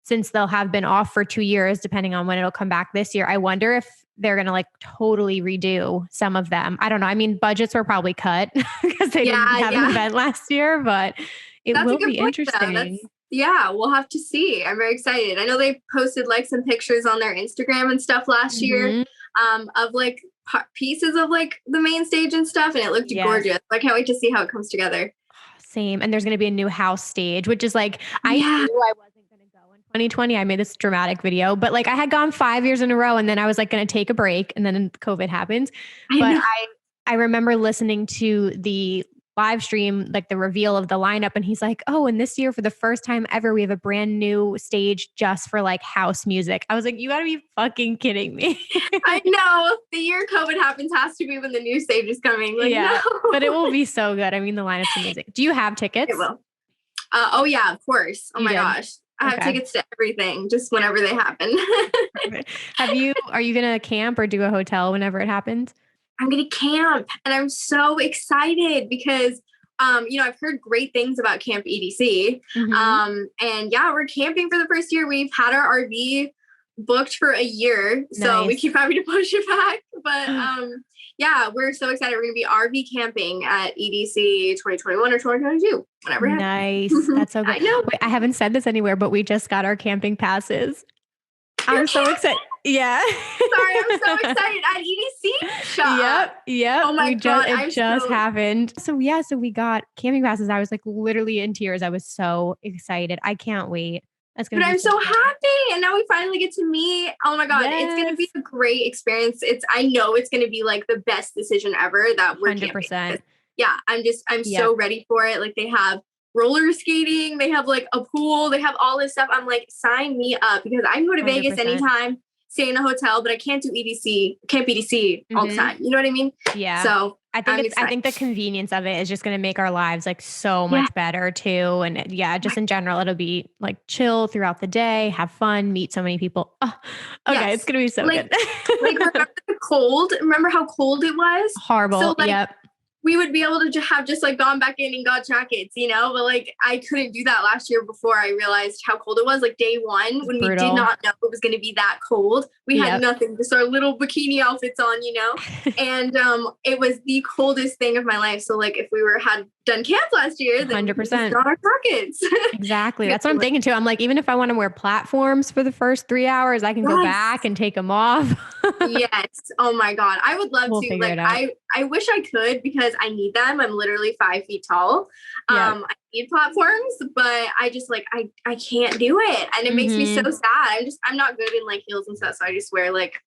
since they'll have been off for 2 years, depending on when it'll come back this year, I wonder if they're going to like totally redo some of them. I don't know. I mean, budgets were probably cut because they didn't have an event last year, but it will be interesting. Yeah, we'll have to see. I'm very excited. I know they posted like some pictures on their Instagram and stuff last year of like pieces of like the main stage and stuff. And it looked gorgeous. I can't wait to see how it comes together. Same. And there's going to be a new house stage, which is like, I knew I wasn't going to go in 2020. I made this dramatic video, but like I had gone 5 years in a row and then I was like going to take a break and then COVID happened. But I remember listening to the live stream, like the reveal of the lineup. And he's like, oh, and this year for the first time ever, we have a brand new stage just for like house music. I was like, you gotta be fucking kidding me. I know. The year COVID happens has to be when the new stage is coming. Like, no. But it will be so good. I mean, the lineup's amazing. Do you have tickets? It will. Oh yeah, of course. Oh my gosh. I have tickets to everything, just whenever they happen. Are you going to camp or do a hotel whenever it happens? I'm going to camp, and I'm so excited because, you know, I've heard great things about Camp EDC. And yeah, we're camping for the first year. We've had our RV booked for a year, so we keep having to push it back. But yeah, we're so excited. We're going to be RV camping at EDC 2021 or 2022, whenever it happens. Nice. That's so good. I know. Wait, I haven't said this anywhere, but we just got our camping passes. I'm so excited. Yeah. Sorry, I'm so excited at EDC shop. Yep. Oh my God. It just happened. So yeah, so we got camping passes. I was like literally in tears. I was so excited. I can't wait. But I'm so happy. And now we finally get to meet. Oh my God. It's going to be a great experience. I know it's going to be like the best decision ever that we're 100%. Camping. Yeah. I'm so ready for it. Like they have roller skating. They have like a pool. They have all this stuff. I'm like, sign me up because I can go to 100%. Vegas anytime, stay in a hotel, but I can't do Camp EDC all the time. You know what I mean? Yeah. So I think the convenience of it is just going to make our lives like so much better too. And just in general, it'll be like chill throughout the day, have fun, meet so many people. Oh, okay. It's going to be so good. Like remember the cold? Remember how cold it was? Horrible. So, like, we would be able to have just like gone back in and got jackets, you know, but like I couldn't do that last year before I realized how cold it was. Like day one, when we did not know it was going to be that cold, we had nothing, just our little bikini outfits on, you know, and it was the coldest thing of my life. So like if we had done camp last year, then 100% got our jackets. Exactly. That's what I'm thinking too. I'm like, even if I want to wear platforms for the first 3 hours, I can go back and take them off. Yes. Oh my God. I would love to. Like I wish I could because I need them. I'm literally 5 feet tall. I need platforms, but I just like, I can't do it. And it makes me so sad. I'm not good in like heels and stuff. So I just wear like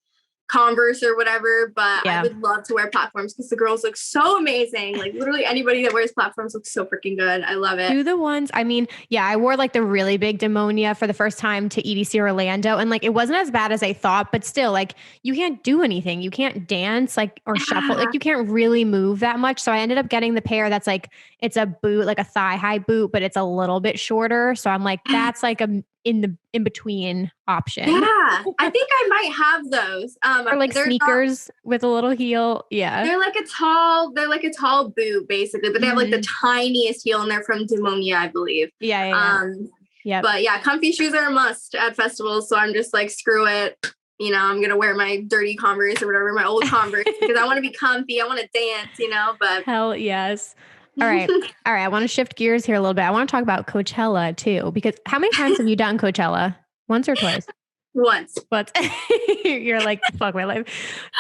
Converse or whatever, but I would love to wear platforms because the girls look so amazing. Like literally anybody that wears platforms looks so freaking good. I love it. Do the ones, I mean, I wore like the really big Demonia for the first time to EDC Orlando. And like, it wasn't as bad as I thought, but still like you can't do anything. You can't dance like, or shuffle. Like you can't really move that much. So I ended up getting the pair that's like, it's a boot, like a thigh high boot, but it's a little bit shorter. So I'm like, that's like in between option. Yeah. I think I might have those. Or like sneakers with a little heel. Yeah. They're like a tall boot basically, but they have like the tiniest heel and they're from Demonia, I believe. Yeah. But yeah, comfy shoes are a must at festivals. So I'm just like, screw it. you know, I'm going to wear my dirty Converse or whatever, my old Converse, because I want to be comfy. I want to dance, you know, but. Hell yes. All right. All right. I want to shift gears here a little bit. I want to talk about Coachella too, because how many times have you done Coachella? Once or twice? Once. But you're like, fuck my life.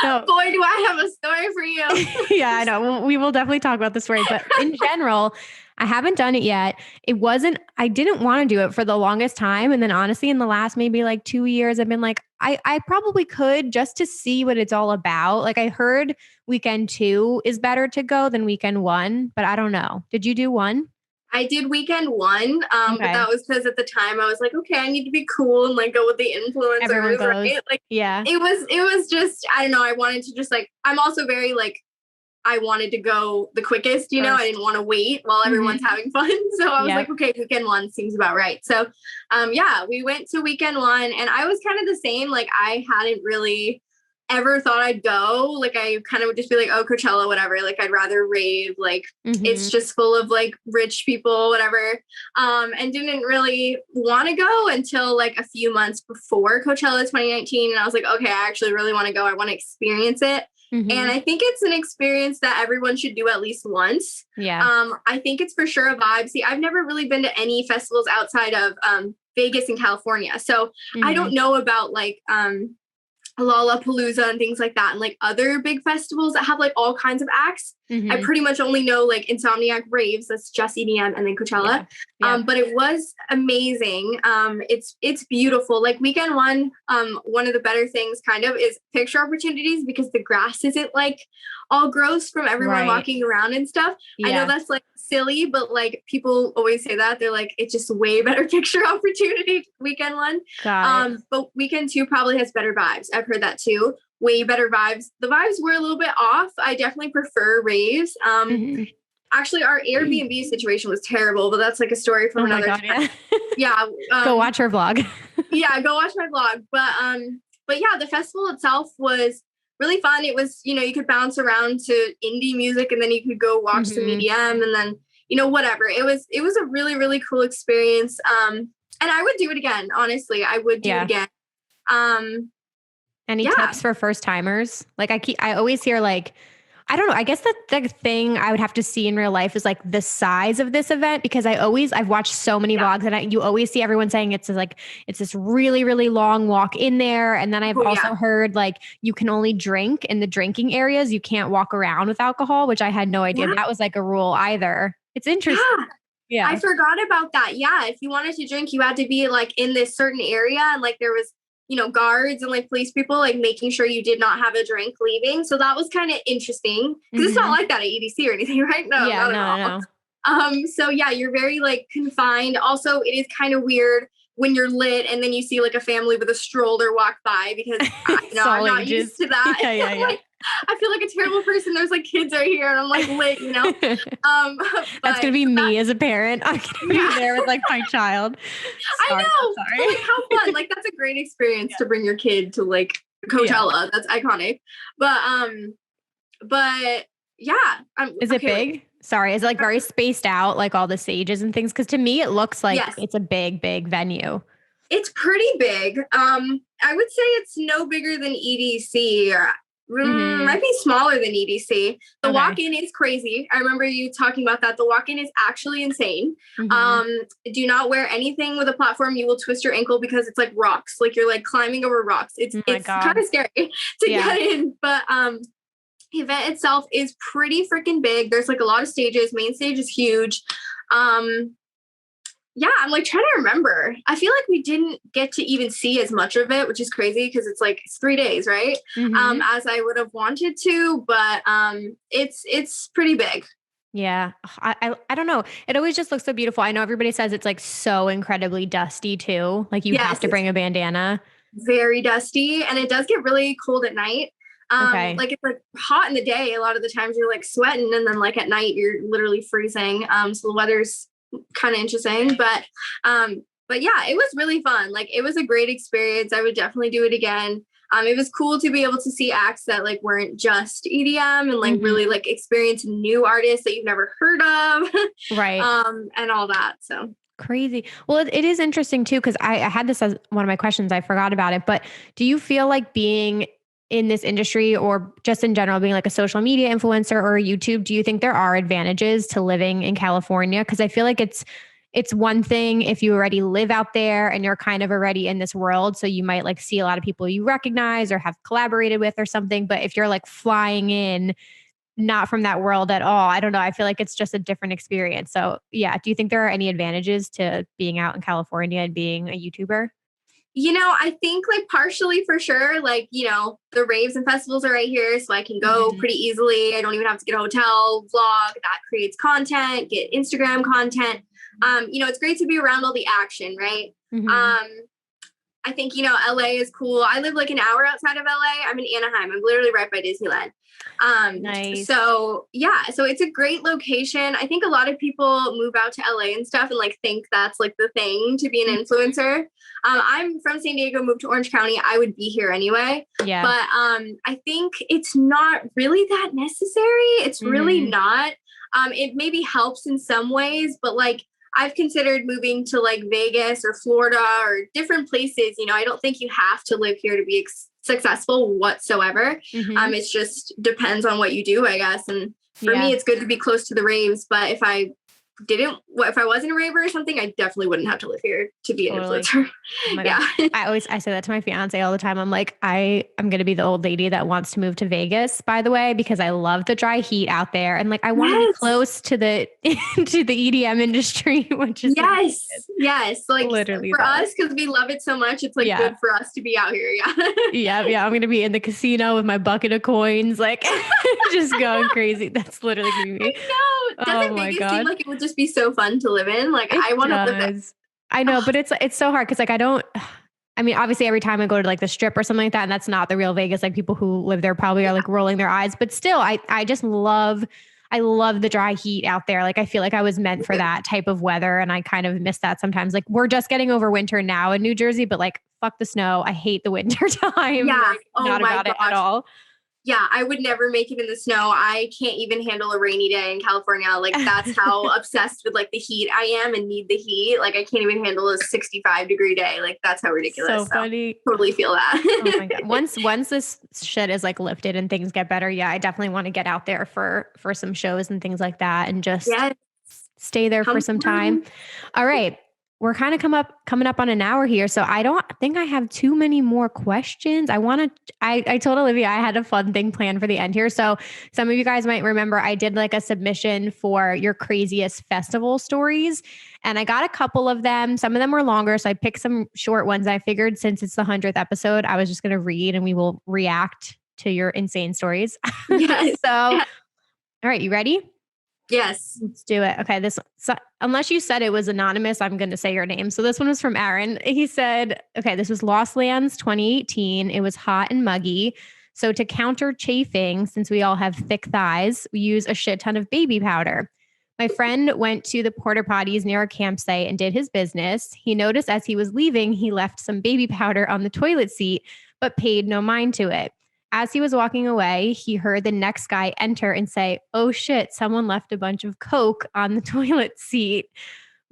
No. Boy, do I have a story for you. Yeah, I know. We will definitely talk about the story, but in general, I haven't done it yet. I didn't want to do it for the longest time. And then honestly, in the last maybe like 2 years, I've been like, I probably could just to see what it's all about. Like I heard weekend 2 is better to go than weekend 1, but I don't know. Did you do 1? I did weekend 1, but that was because at the time I was like, okay, I need to be cool and like go with the influencers, right? Like, yeah, it was just, I don't know. I wanted to just like, I'm also very like, I wanted to go the quickest, you know, I didn't want to wait while everyone's having fun. So I was like, okay, weekend 1 seems about right. So, yeah, we went to weekend 1 and I was kind of the same. Like I hadn't really ever thought I'd go. Like I kind of would just be like, oh, Coachella, whatever. Like I'd rather rave. Like it's just full of like rich people, whatever. And didn't really want to go until like a few months before Coachella 2019. And I was like, okay, I actually really want to go. I want to experience it. And I think it's an experience that everyone should do at least once. Yeah. I think it's for sure a vibe. See, I've never really been to any festivals outside of Vegas and California. So I don't know about like Lollapalooza and things like that, and like other big festivals that have like all kinds of acts. I pretty much only know like Insomniac, Raves, that's just EDM, and then Coachella. But it was amazing. It's beautiful. Like weekend 1, one of the better things kind of is picture opportunities because the grass isn't like all gross from everyone walking around and stuff. I know that's like silly, but like people always say that. They're like, it's just way better picture opportunity weekend 1. But weekend 2 probably has better vibes. I've heard that too. Way better vibes. The vibes were a little bit off. I definitely prefer raves. Actually, our Airbnb situation was terrible, but that's like a story from another time. Yeah. Go watch her vlog. Yeah, go watch my vlog. But yeah, the festival itself was really fun. It was, you know, you could bounce around to indie music and then you could go watch some EDM and then, you know, whatever. It was a really, really cool experience. And I would do it again. Honestly, I would do it again. Any tips for first timers? Like I always hear like, I don't know. I guess that the thing I would have to see in real life is like the size of this event, because I've watched so many vlogs and you always see everyone saying it's this really, really long walk in there. And then I've also heard like you can only drink in the drinking areas. You can't walk around with alcohol, which I had no idea that was like a rule either. It's interesting. Yeah. I forgot about that. Yeah. If you wanted to drink, you had to be like in this certain area and like there was, you know, guards and like police people like making sure you did not have a drink leaving. So that was kind of interesting because it's not like that at EDC or anything, right? No, not at all. So yeah, you're very like confined. Also, it is kind of weird when you're lit and then you see like a family with a stroller walk by because I'm not used to that. Yeah. Like, I feel like a terrible person. There's like kids right here and I'm like lit, you know? That's going to be me as a parent. I'm going to be there with like my child. Sorry, I know. But, like how fun. Like that's a great experience to bring your kid to like Coachella. That's iconic. But yeah. Is it big? Sorry. Is it like very spaced out, like all the stages and things? Because to me, it looks like it's a big, big venue. It's pretty big. I would say it's no bigger than EDC or might be smaller than EDC. The walk-in is crazy. I remember you talking about that. The walk-in is actually insane. Do not wear anything with a platform. You will twist your ankle because it's like rocks. Like you're like climbing over rocks. It's kind of scary to get in. But the event itself is pretty freaking big. There's like a lot of stages. Main stage is huge. Yeah, I'm like trying to remember. I feel like we didn't get to even see as much of it, which is crazy because it's 3 days, right? As I would have wanted to, but it's pretty big. Yeah. I don't know. It always just looks so beautiful. I know everybody says it's like so incredibly dusty too. Like you have to bring a bandana. Very dusty. And it does get really cold at night. Like it's like hot in the day. A lot of the times you're like sweating and then like at night you're literally freezing. So the weather's kind of interesting, but yeah, it was really fun. Like it was a great experience. I would definitely do it again. It was cool to be able to see acts that like weren't just EDM and like really like experience new artists that you've never heard of. Right. And all that. So Crazy. Well, it is interesting too, because I had this as one of my questions. I forgot about it. But do you feel like being in this industry or just in general, being like a social media influencer or a YouTube, do you think there are advantages to living in California? Because I feel like it's one thing if you already live out there and you're kind of already in this world. So you might like see a lot of people you recognize or have collaborated with or something. But if you're like flying in, not from that world at all, I don't know. I feel like it's just a different experience. So yeah, do you think there are any advantages to being out in California and being a YouTuber? I think like partially for sure, like, the raves and festivals are right here. So I can go pretty easily. I don't even have to get a hotel, vlog, that creates content, get Instagram content. It's great to be around all the action, right? I think, LA is cool. I live like an hour outside of LA. I'm in Anaheim. I'm literally right by Disneyland. Nice. So yeah, so it's a great location. I think a lot of people move out to LA and stuff and like think that's like the thing to be an influencer. I'm from San Diego, moved to Orange County. I would be here anyway. Yeah. But I think it's not really that necessary. It's really not. It maybe helps in some ways, but like I've considered moving to like Vegas or Florida or different places. I don't think you have to live here to be successful whatsoever. It just depends on what you do, I guess. And for me, it's good to be close to the raves. But if I wasn't a raver or something, I definitely wouldn't have to live here to be an influencer. Oh my God. I say that to my fiance all the time. I'm like, I'm going to be the old lady that wants to move to Vegas, by the way, because I love the dry heat out there. And like, I want to be close to the, to the EDM industry, which is yes. Like literally for us, because we love it so much, it's like good for us to be out here. Yeah. I'm going to be in the casino with my bucket of coins, like just going crazy. That's literally going to be me. Doesn't Vegas seem like it would just be so fun to live in? Like I want to live there. I know, but it's so hard because like I mean, obviously every time I go to like the Strip or something like that, and that's not the real Vegas, like people who live there probably are like rolling their eyes, but still I just love the dry heat out there. Like I feel like I was meant for that type of weather, and I kind of miss that sometimes. Like we're just getting over winter now in New Jersey, but like fuck the snow. I hate the winter time. Yeah. Like, not about it at all. Yeah, I would never make it in the snow. I can't even handle a rainy day in California. Like that's how obsessed with like the heat I am and need the heat. Like I can't even handle a 65-degree day. Like that's how ridiculous. So funny. Totally feel that. Oh my God. Once this shit is like lifted and things get better, yeah, I definitely want to get out there for some shows and things like that and just stay there for some time. All right. We're kind of coming up on an hour here. So I don't think I have too many more questions. I told Olivia I had a fun thing planned for the end here. So some of you guys might remember I did like a submission for your craziest festival stories. And I got a couple of them. Some of them were longer. So I picked some short ones. I figured since it's the 100th episode, I was just going to read and we will react to your insane stories. Yes. All right, you ready? Yes. Let's do it. Okay. Unless you said it was anonymous, I'm going to say your name. So this one was from Aaron. He said, okay, this was Lost Lands 2018. It was hot and muggy. So to counter chafing, since we all have thick thighs, we use a shit ton of baby powder. My friend went to the porta potties near our campsite and did his business. He noticed as he was leaving, he left some baby powder on the toilet seat, but paid no mind to it. As he was walking away, he heard the next guy enter and say, "Oh shit, someone left a bunch of Coke on the toilet seat."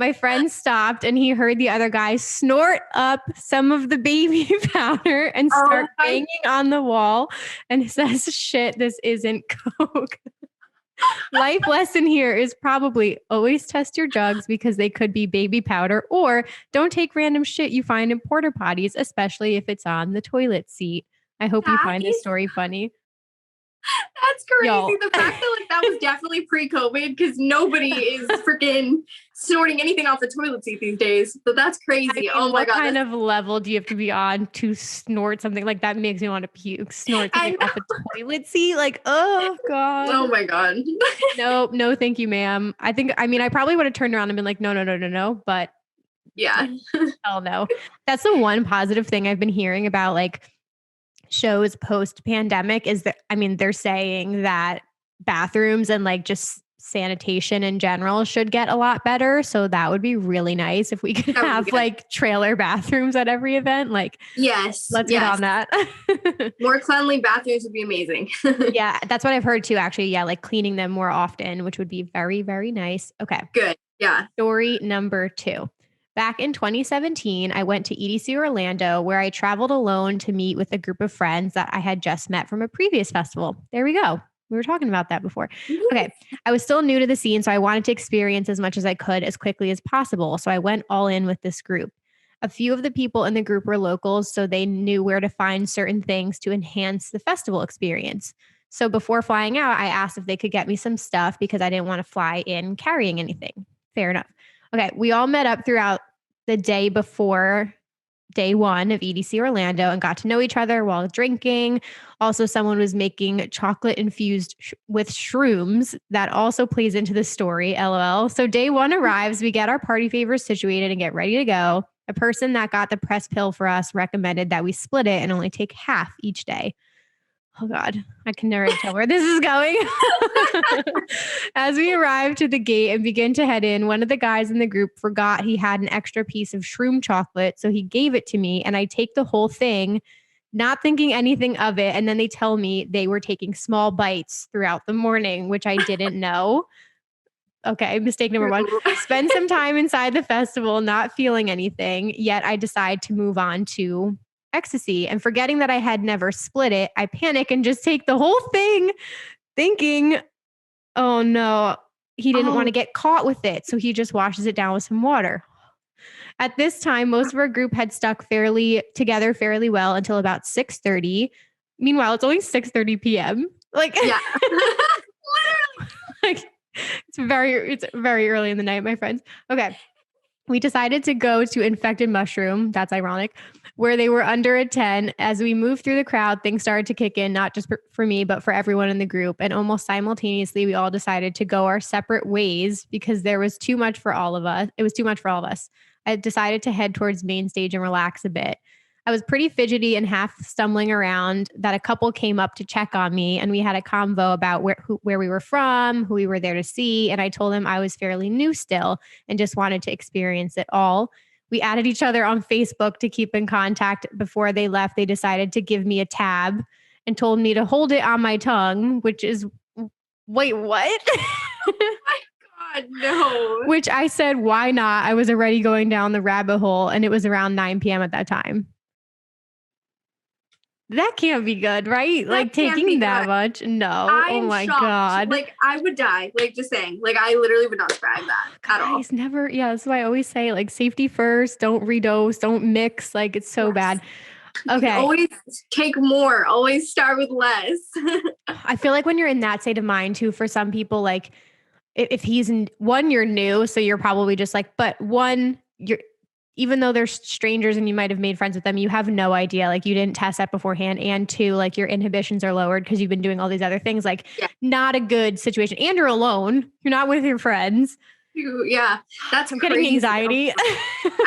My friend stopped and he heard the other guy snort up some of the baby powder and start banging on the wall and says, "Shit, this isn't Coke." Life lesson here is probably always test your drugs because they could be baby powder, or don't take random shit you find in porta potties, especially if it's on the toilet seat. I hope you find this story funny. That's crazy. The fact that like that was definitely pre-COVID because nobody is freaking snorting anything off the toilet seat these days. So that's crazy. I mean, oh my God. What kind of level do you have to be on to snort something like that? Makes me want to puke. Snort something off a toilet seat? Like, oh God. Oh my God. No, thank you, ma'am. I probably would have turned around and been like, no. But yeah. Hell no. That's the one positive thing I've been hearing about like shows post pandemic is that, they're saying that bathrooms and like just sanitation in general should get a lot better. So that would be really nice if we could have like trailer bathrooms at every event. Like, yes, let's get on that. More cleanly bathrooms would be amazing. Yeah, that's what I've heard too, actually. Yeah, like cleaning them more often, which would be very, very nice. Okay. Good. Yeah. Story number 2. Back in 2017, I went to EDC Orlando, where I traveled alone to meet with a group of friends that I had just met from a previous festival. There we go. We were talking about that before. Okay. I was still new to the scene, so I wanted to experience as much as I could as quickly as possible. So I went all in with this group. A few of the people in the group were locals, so they knew where to find certain things to enhance the festival experience. So before flying out, I asked if they could get me some stuff because I didn't want to fly in carrying anything. Fair enough. Okay, we all met up throughout the day before day 1 of EDC Orlando and got to know each other while drinking. Also, someone was making chocolate infused with shrooms. That also plays into the story, LOL. So day 1 arrives, we get our party favors situated and get ready to go. A person that got the press pill for us recommended that we split it and only take half each day. Oh God, I can never tell where this is going. As we arrived to the gate and begin to head in, one of the guys in the group forgot he had an extra piece of shroom chocolate. So he gave it to me and I take the whole thing, not thinking anything of it. And then they tell me they were taking small bites throughout the morning, which I didn't know. Okay, mistake number 1. Spend some time inside the festival, not feeling anything, yet I decide to move on to ecstasy. And forgetting that I had never split it, I panic and just take the whole thing, thinking, oh no, he didn't want to get caught with it. So he just washes it down with some water. At this time, most of our group had stuck together fairly well until about 6:30. Meanwhile, it's only 6:30 p.m. Like, yeah. Like, it's very early in the night, my friends. Okay. We decided to go to Infected Mushroom. That's ironic. Where they were under a 10. As we moved through the crowd, things started to kick in, not just for me, but for everyone in the group. And almost simultaneously, we all decided to go our separate ways because there was too much for all of us. It was too much for all of us. I decided to head towards main stage and relax a bit. I was pretty fidgety and half stumbling around that a couple came up to check on me, and we had a convo about where we were from, who we were there to see. And I told them I was fairly new still and just wanted to experience it all. We added each other on Facebook to keep in contact. Before they left, they decided to give me a tab and told me to hold it on my tongue, which is, wait, what? Oh my God, no. Which I said, why not? I was already going down the rabbit hole and it was around 9 p.m. at that time. That can't be good, right? That like taking that much. No. Oh my God. Like I would die. Like just saying, like I literally would not survive that at all. Never. Yeah. That's why I always say like safety first, don't redose, don't mix. Like it's so bad. Okay. Always take more. Always start with less. I feel like when you're in that state of mind too, for some people, like if he's you're new. So you're probably just like, but even though they're strangers and you might have made friends with them, you have no idea. Like you didn't test that beforehand. And 2, like your inhibitions are lowered because you've been doing all these other things. Like not a good situation. And you're alone. You're not with your friends. Yeah. I'm getting anxiety.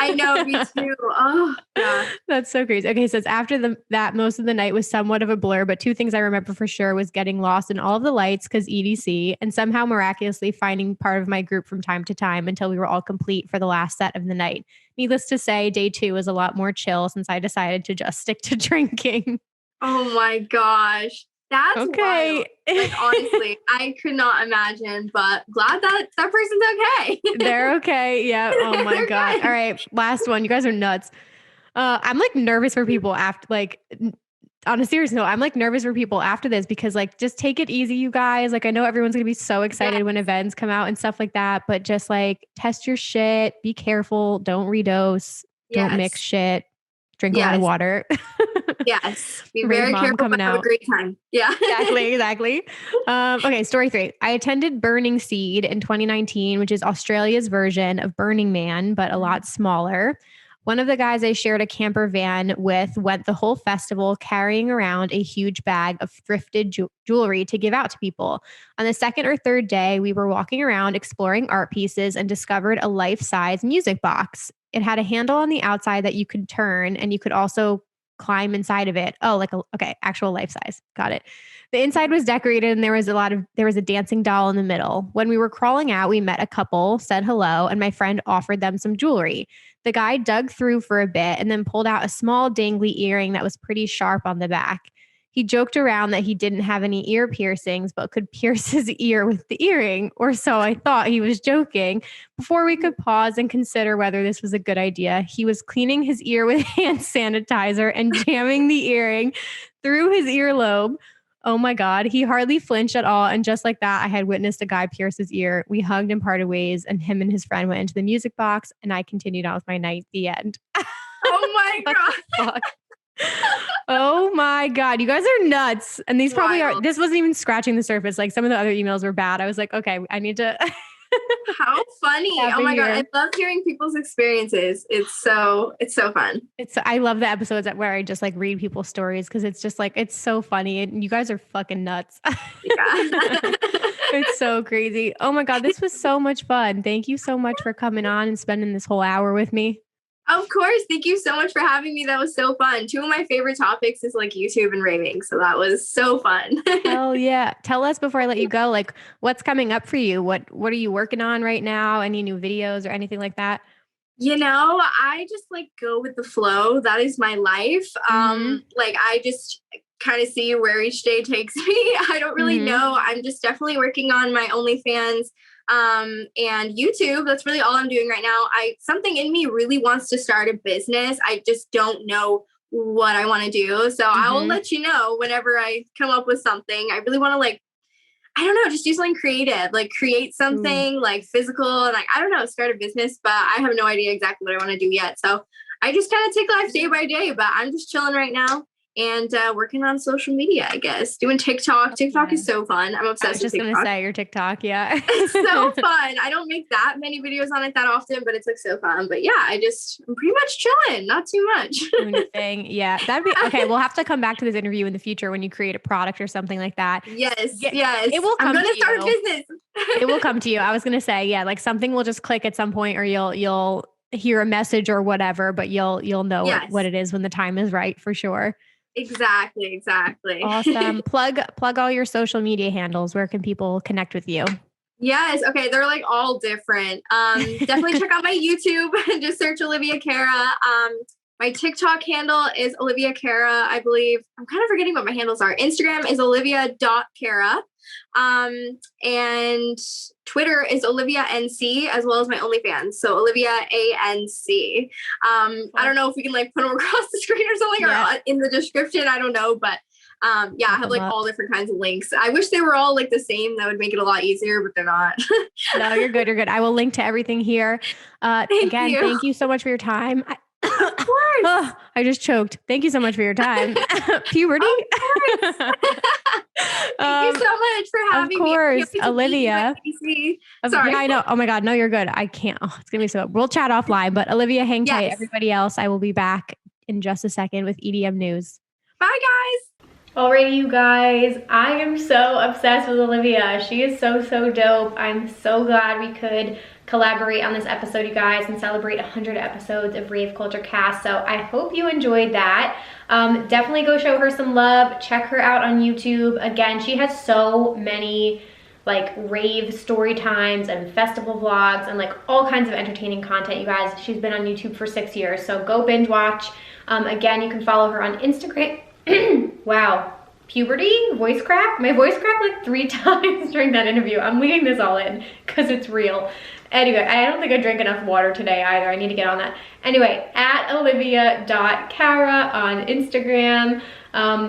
I know, me too. Oh, yeah. That's so crazy. Okay. So it's after that most of the night was somewhat of a blur, but 2 things I remember for sure was getting lost in all of the lights because EDC, and somehow miraculously finding part of my group from time to time until we were all complete for the last set of the night. Needless to say, day 2 was a lot more chill since I decided to just stick to drinking. Oh my gosh. That's okay. Wild. Like, honestly, I could not imagine, but glad that person's okay. They're okay. Yeah. Oh my God. All right. Last one. You guys are nuts. I'm like nervous for people after, like, on a serious note, I'm like nervous for people after this because like, just take it easy, you guys. Like, I know everyone's going to be so excited when events come out and stuff like that, but just like test your shit, be careful. Don't redose. Don't mix shit. Drink a lot of water. Yes. Be very careful. Coming out. Have a great time. Yeah. Exactly. Okay. Story 3. I attended Burning Seed in 2019, which is Australia's version of Burning Man, but a lot smaller. One of the guys I shared a camper van with went the whole festival carrying around a huge bag of thrifted jewelry to give out to people. On the 2nd or 3rd day, we were walking around exploring art pieces and discovered a life-size music box. It had a handle on the outside that you could turn, and you could also climb inside of it. Oh, actual life size. Got it. The inside was decorated and there was a dancing doll in the middle. When we were crawling out, we met a couple, said hello, and my friend offered them some jewelry. The guy dug through for a bit and then pulled out a small dangly earring that was pretty sharp on the back. He joked around that he didn't have any ear piercings, but could pierce his ear with the earring, or so I thought he was joking. Before we could pause and consider whether this was a good idea, he was cleaning his ear with hand sanitizer and jamming the earring through his earlobe. Oh my God. He hardly flinched at all. And just like that, I had witnessed a guy pierce his ear. We hugged and parted ways, and him and his friend went into the music box, and I continued on with my night. The end. Oh my God. Oh my God. You guys are nuts. And these probably are, this wasn't even scratching the surface. Like some of the other emails were bad. I was like, okay, I need to. How funny. Oh my God. I love hearing people's experiences. It's so fun. I love the episodes where I just like read people's stories because it's just like, it's so funny. And you guys are fucking nuts. Yeah. It's so crazy. Oh my God. This was so much fun. Thank you so much for coming on and spending this whole hour with me. Of course. Thank you so much for having me. That was so fun. Two of my favorite topics is like YouTube and raving. So that was so fun. Oh yeah. Tell us before I let you go, like what's coming up for you? What are you working on right now? Any new videos or anything like that? You know, I just like go with the flow. That is my life. Like I just kind of see where each day takes me. I don't really know. I'm just definitely working on my OnlyFans. And YouTube, that's really all I'm doing right now. Something in me really wants to start a business. I just don't know what I want to do. So I will let you know whenever I come up with something. I really want to like, I don't know, just do something creative, like create something like physical and like, I don't know, start a business, but I have no idea exactly what I want to do yet. So I just kind of take life day by day, but I'm just chilling right now. And working on social media, I guess. Doing TikTok. TikTok is so fun. I'm obsessed with TikTok. I was just going to say your TikTok, yeah. It's so fun. I don't make that many videos on it that often, but it's like so fun. But yeah, I'm pretty much chilling. Not too much. Anything. Yeah, that'd be, okay, we'll have to come back to this interview in the future when you create a product or something like that. Yes, yes. It will come I'm going to start a business. It will come to you. I was going to say, yeah, like something will just click at some point or you'll hear a message or whatever, but you'll know what it is when the time is right for sure. Exactly. Awesome. Plug all your social media handles. Where can people connect with you? Yes. Okay. They're like all different. Definitely check out my YouTube and just search Olivia Cara. My TikTok handle is Olivia Cara, I believe. I'm kind of forgetting what my handles are. Instagram is olivia.cara. And Twitter is Olivia NC, as well as my OnlyFans. So Olivia ANC. I don't know if we can like put them across the screen or something or in the description. I don't know, but I have like all different kinds of links. I wish they were all like the same. That would make it a lot easier, but they're not. No, you're good. You're good. I will link to everything here. Thank you so much for your time. Of course. Oh, I just choked. Thank you so much for your time. Puberty. Thank you so much for having me. Of course, Olivia. Sorry. Yeah, I know. Oh my God. No, you're good. I can't. Oh, it's going to be so, we'll chat offline, but Olivia, hang tight. Everybody else, I will be back in just a second with EDM news. Bye guys. Alrighty, you guys, I am so obsessed with Olivia. She is so dope. I'm so glad we could collaborate on this episode, you guys, and celebrate 100 episodes of Rave Culture Cast. So I hope you enjoyed that. Definitely go show her some love. Check her out on YouTube. Again, she has so many like rave story times and festival vlogs and like all kinds of entertaining content, you guys. She's been on YouTube for 6 years, so go binge watch. Again, you can follow her on Instagram. Wow. Puberty, voice crack. My voice cracked like 3 times during that interview. I'm leaving this all in because it's real. Anyway, I don't think I drank enough water today either. I need to get on that. Anyway, at olivia.cara on Instagram.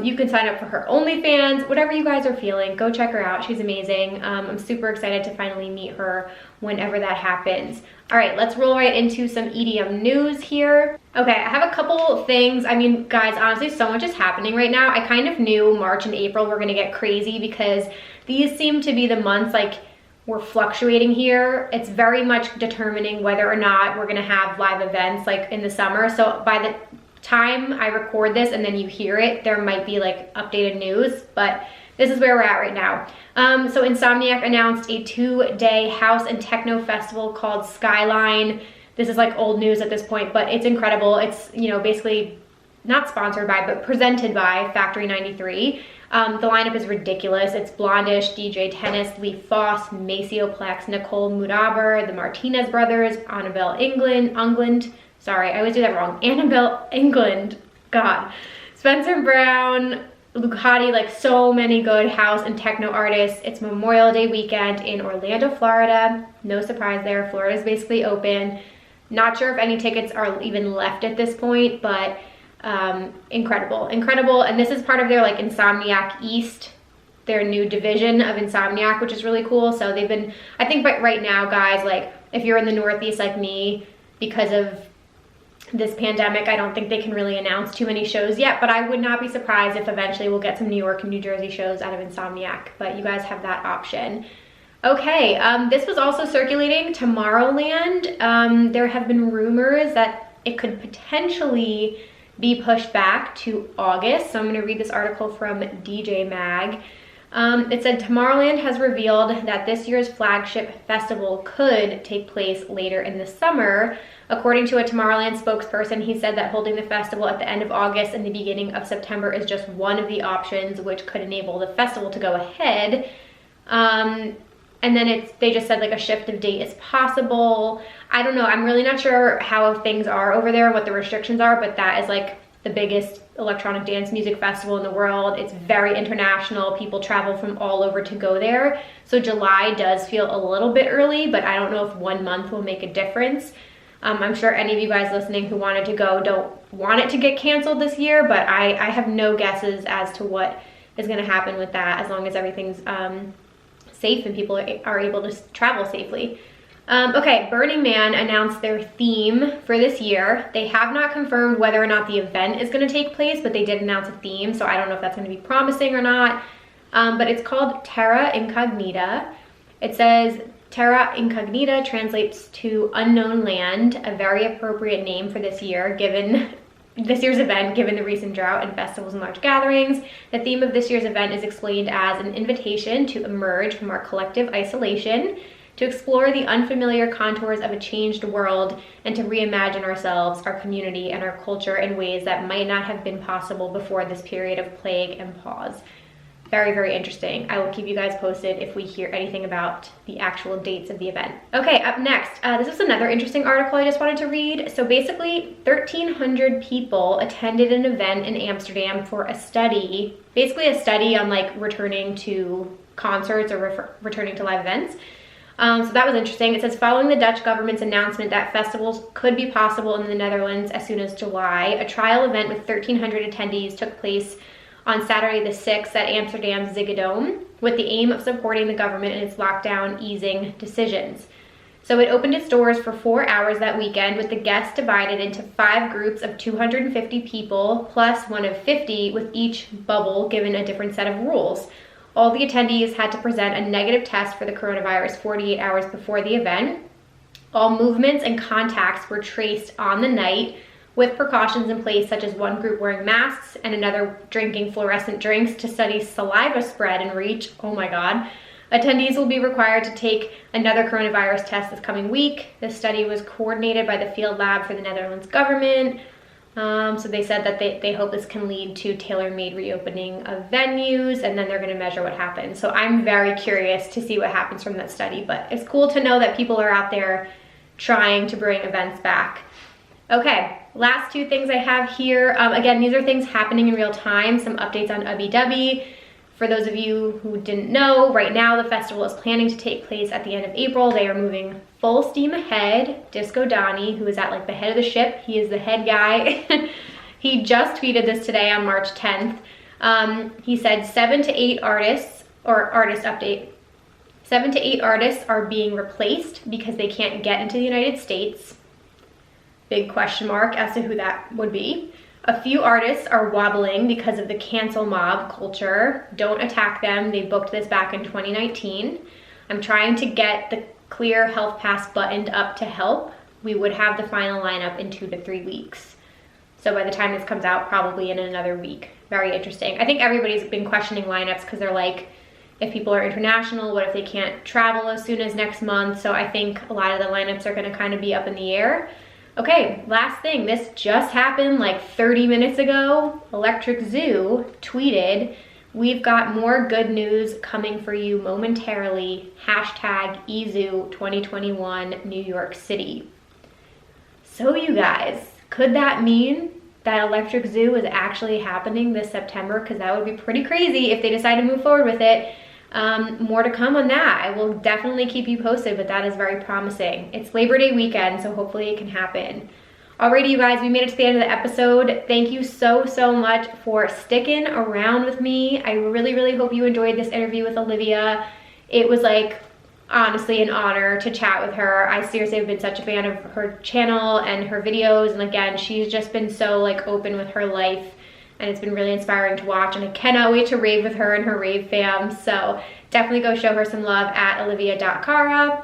You can sign up for her OnlyFans, whatever you guys are feeling. Go check her out. She's amazing. I'm super excited to finally meet her whenever that happens. All right, let's roll right into some EDM news here. Okay, I have a couple things. I mean, guys, honestly, so much is happening right now. I kind of knew March and April were gonna get crazy because these seem to be the months like we're fluctuating here. It's very much determining whether or not we're gonna have live events like in the summer. So by the time I record this and then you hear it, there might be like updated news, but this is where we're at right now. So Insomniac announced a 2-day house and techno festival called Skyline. This is like old news at this point, but it's incredible. It's, you know, basically not sponsored by, but presented by Factory 93. The lineup is ridiculous. It's Blondish, DJ Tennis, Lee Foss, Maceo Plex, Nicole Mudaber, the Martinez brothers, Annabelle England. Sorry, I always do that wrong. Annabelle England. God. Spencer Brown, Lucati, like so many good house and techno artists. It's Memorial Day weekend in Orlando, Florida. No surprise there. Florida's basically open. Not sure if any tickets are even left at this point, but incredible. And this is part of their like Insomniac East, their new division of Insomniac, which is really cool. So they've been, I think right now, guys, like if you're in the Northeast like me, because of this pandemic, I don't think they can really announce too many shows yet, but I would not be surprised if eventually we'll get some New York and New Jersey shows out of Insomniac, but you guys have that option. Okay, this was also circulating, Tomorrowland. There have been rumors that it could potentially be pushed back to August, so I'm gonna read this article from DJ Mag. It said Tomorrowland has revealed that this year's flagship festival could take place later in the summer. According to a Tomorrowland spokesperson, he said that holding the festival at the end of August and the beginning of September is just one of the options which could enable the festival to go ahead. And then they just said like a shift of date is possible. I don't know, I'm really not sure how things are over there, what the restrictions are, but that is like the biggest electronic dance music festival in the world. It's very international. People travel from all over to go there. So July does feel a little bit early, but I don't know if 1 month will make a difference. I'm sure any of you guys listening who wanted to go don't want it to get canceled this year, but I have no guesses as to what is going to happen with that, as long as everything's safe and people are able to travel safely. Okay, Burning Man announced their theme for this year. They have not confirmed whether or not the event is going to take place, but they did announce a theme, so I don't know if that's going to be promising or not. But it's called Terra Incognita. It says Terra Incognita translates to unknown land, a very appropriate name for this year, given this year's event, given the recent drought and festivals and large gatherings. The theme of this year's event is explained as an invitation to emerge from our collective isolation, to explore the unfamiliar contours of a changed world, and to reimagine ourselves, our community, and our culture in ways that might not have been possible before this period of plague and pause. Very, very interesting. I will keep you guys posted if we hear anything about the actual dates of the event. Okay, up next, this is another interesting article I just wanted to read. So basically, 1,300 people attended an event in Amsterdam for a study, basically a study on like returning to concerts or returning to live events. So that was interesting. It says, following the Dutch government's announcement that festivals could be possible in the Netherlands as soon as July, a trial event with 1,300 attendees took place on Saturday the 6th at Amsterdam's Ziggo Dome, with the aim of supporting the government in its lockdown easing decisions. So it opened its doors for 4 hours that weekend, with the guests divided into 5 groups of 250 people, plus one of 50, with each bubble given a different set of rules. All the attendees had to present a negative test for the coronavirus 48 hours before the event. All movements and contacts were traced on the night, with precautions in place, such as one group wearing masks and another drinking fluorescent drinks to study saliva spread and reach. Oh my God. Attendees will be required to take another coronavirus test this coming week. The study was coordinated by the field lab for the Netherlands government. So they said that they hope this can lead to tailor-made reopening of venues, and then they're going to measure what happens. So I'm very curious to see what happens from that study, but it's cool to know that people are out there trying to bring events back. Okay, last 2 things I have here. Again, these are things happening in real time, some updates on Dubby. For those of you who didn't know, right now the festival is planning to take place at the end of April. They are moving full steam ahead. Disco Donnie, who is at like the head of the ship, he is the head guy. He just tweeted this today on March 10th. He said 7 to 8 artists, or artist update, 7 to 8 artists are being replaced because they can't get into the United States. Big question mark as to who that would be. A few artists are wobbling because of the cancel mob culture. Don't attack them. They booked this back in 2019. I'm trying to get the clear health pass buttoned up to help. We would have the final lineup in 2 to 3 weeks. So by the time this comes out, probably in another week. Very interesting. I think everybody's been questioning lineups because they're like, if people are international, what if they can't travel as soon as next month? So I think a lot of the lineups are going to kind of be up in the air. Okay, last thing, this just happened like 30 minutes ago. Electric Zoo tweeted, "We've got more good news coming for you momentarily. Hashtag EZoo 2021 New York City." So you guys, could that mean that Electric Zoo is actually happening this September, because that would be pretty crazy if they decide to move forward with it. More to come on that. I will definitely keep you posted, but that is very promising. It's Labor Day weekend, so hopefully it can happen. Alrighty, you guys, we made it to the end of the episode. Thank you so much for sticking around with me. I really hope you enjoyed this interview with Olivia. It was like, honestly, an honor to chat with her. I seriously have been such a fan of her channel and her videos, and again, she's just been so like open with her life, and it's been really inspiring to watch, and I cannot wait to rave with her and her Rave fam. So definitely go show her some love at olivia.cara.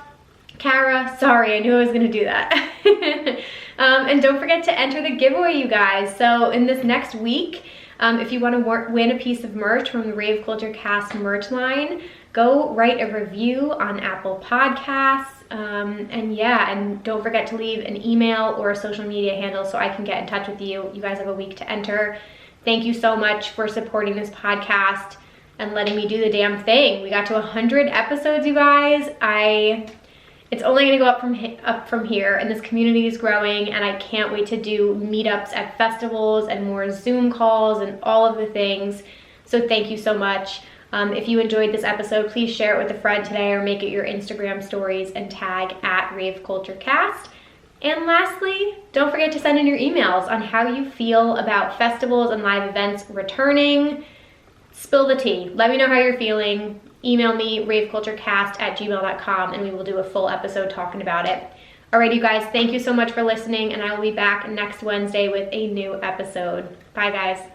Sorry, I knew I was gonna do that. And don't forget to enter the giveaway, you guys. So in this next week, if you want to win a piece of merch from the Rave Culture Cast merch line, go write a review on Apple Podcasts. And don't forget to leave an email or a social media handle so I can get in touch with you. You guys have a week to enter. Thank you so much for supporting this podcast and letting me do the damn thing. We got to 100 episodes, you guys. It's only gonna go up from here, and this community is growing, and I can't wait to do meetups at festivals and more Zoom calls and all of the things. So thank you so much. If you enjoyed this episode, please share it with a friend today or make it your Instagram stories and tag at raveculturecast. And lastly, don't forget to send in your emails on how you feel about festivals and live events returning. Spill the tea. Let me know how you're feeling. Email me, raveculturecast@gmail.com, and we will do a full episode talking about it. Alright, you guys, thank you so much for listening, and I will be back next Wednesday with a new episode. Bye, guys.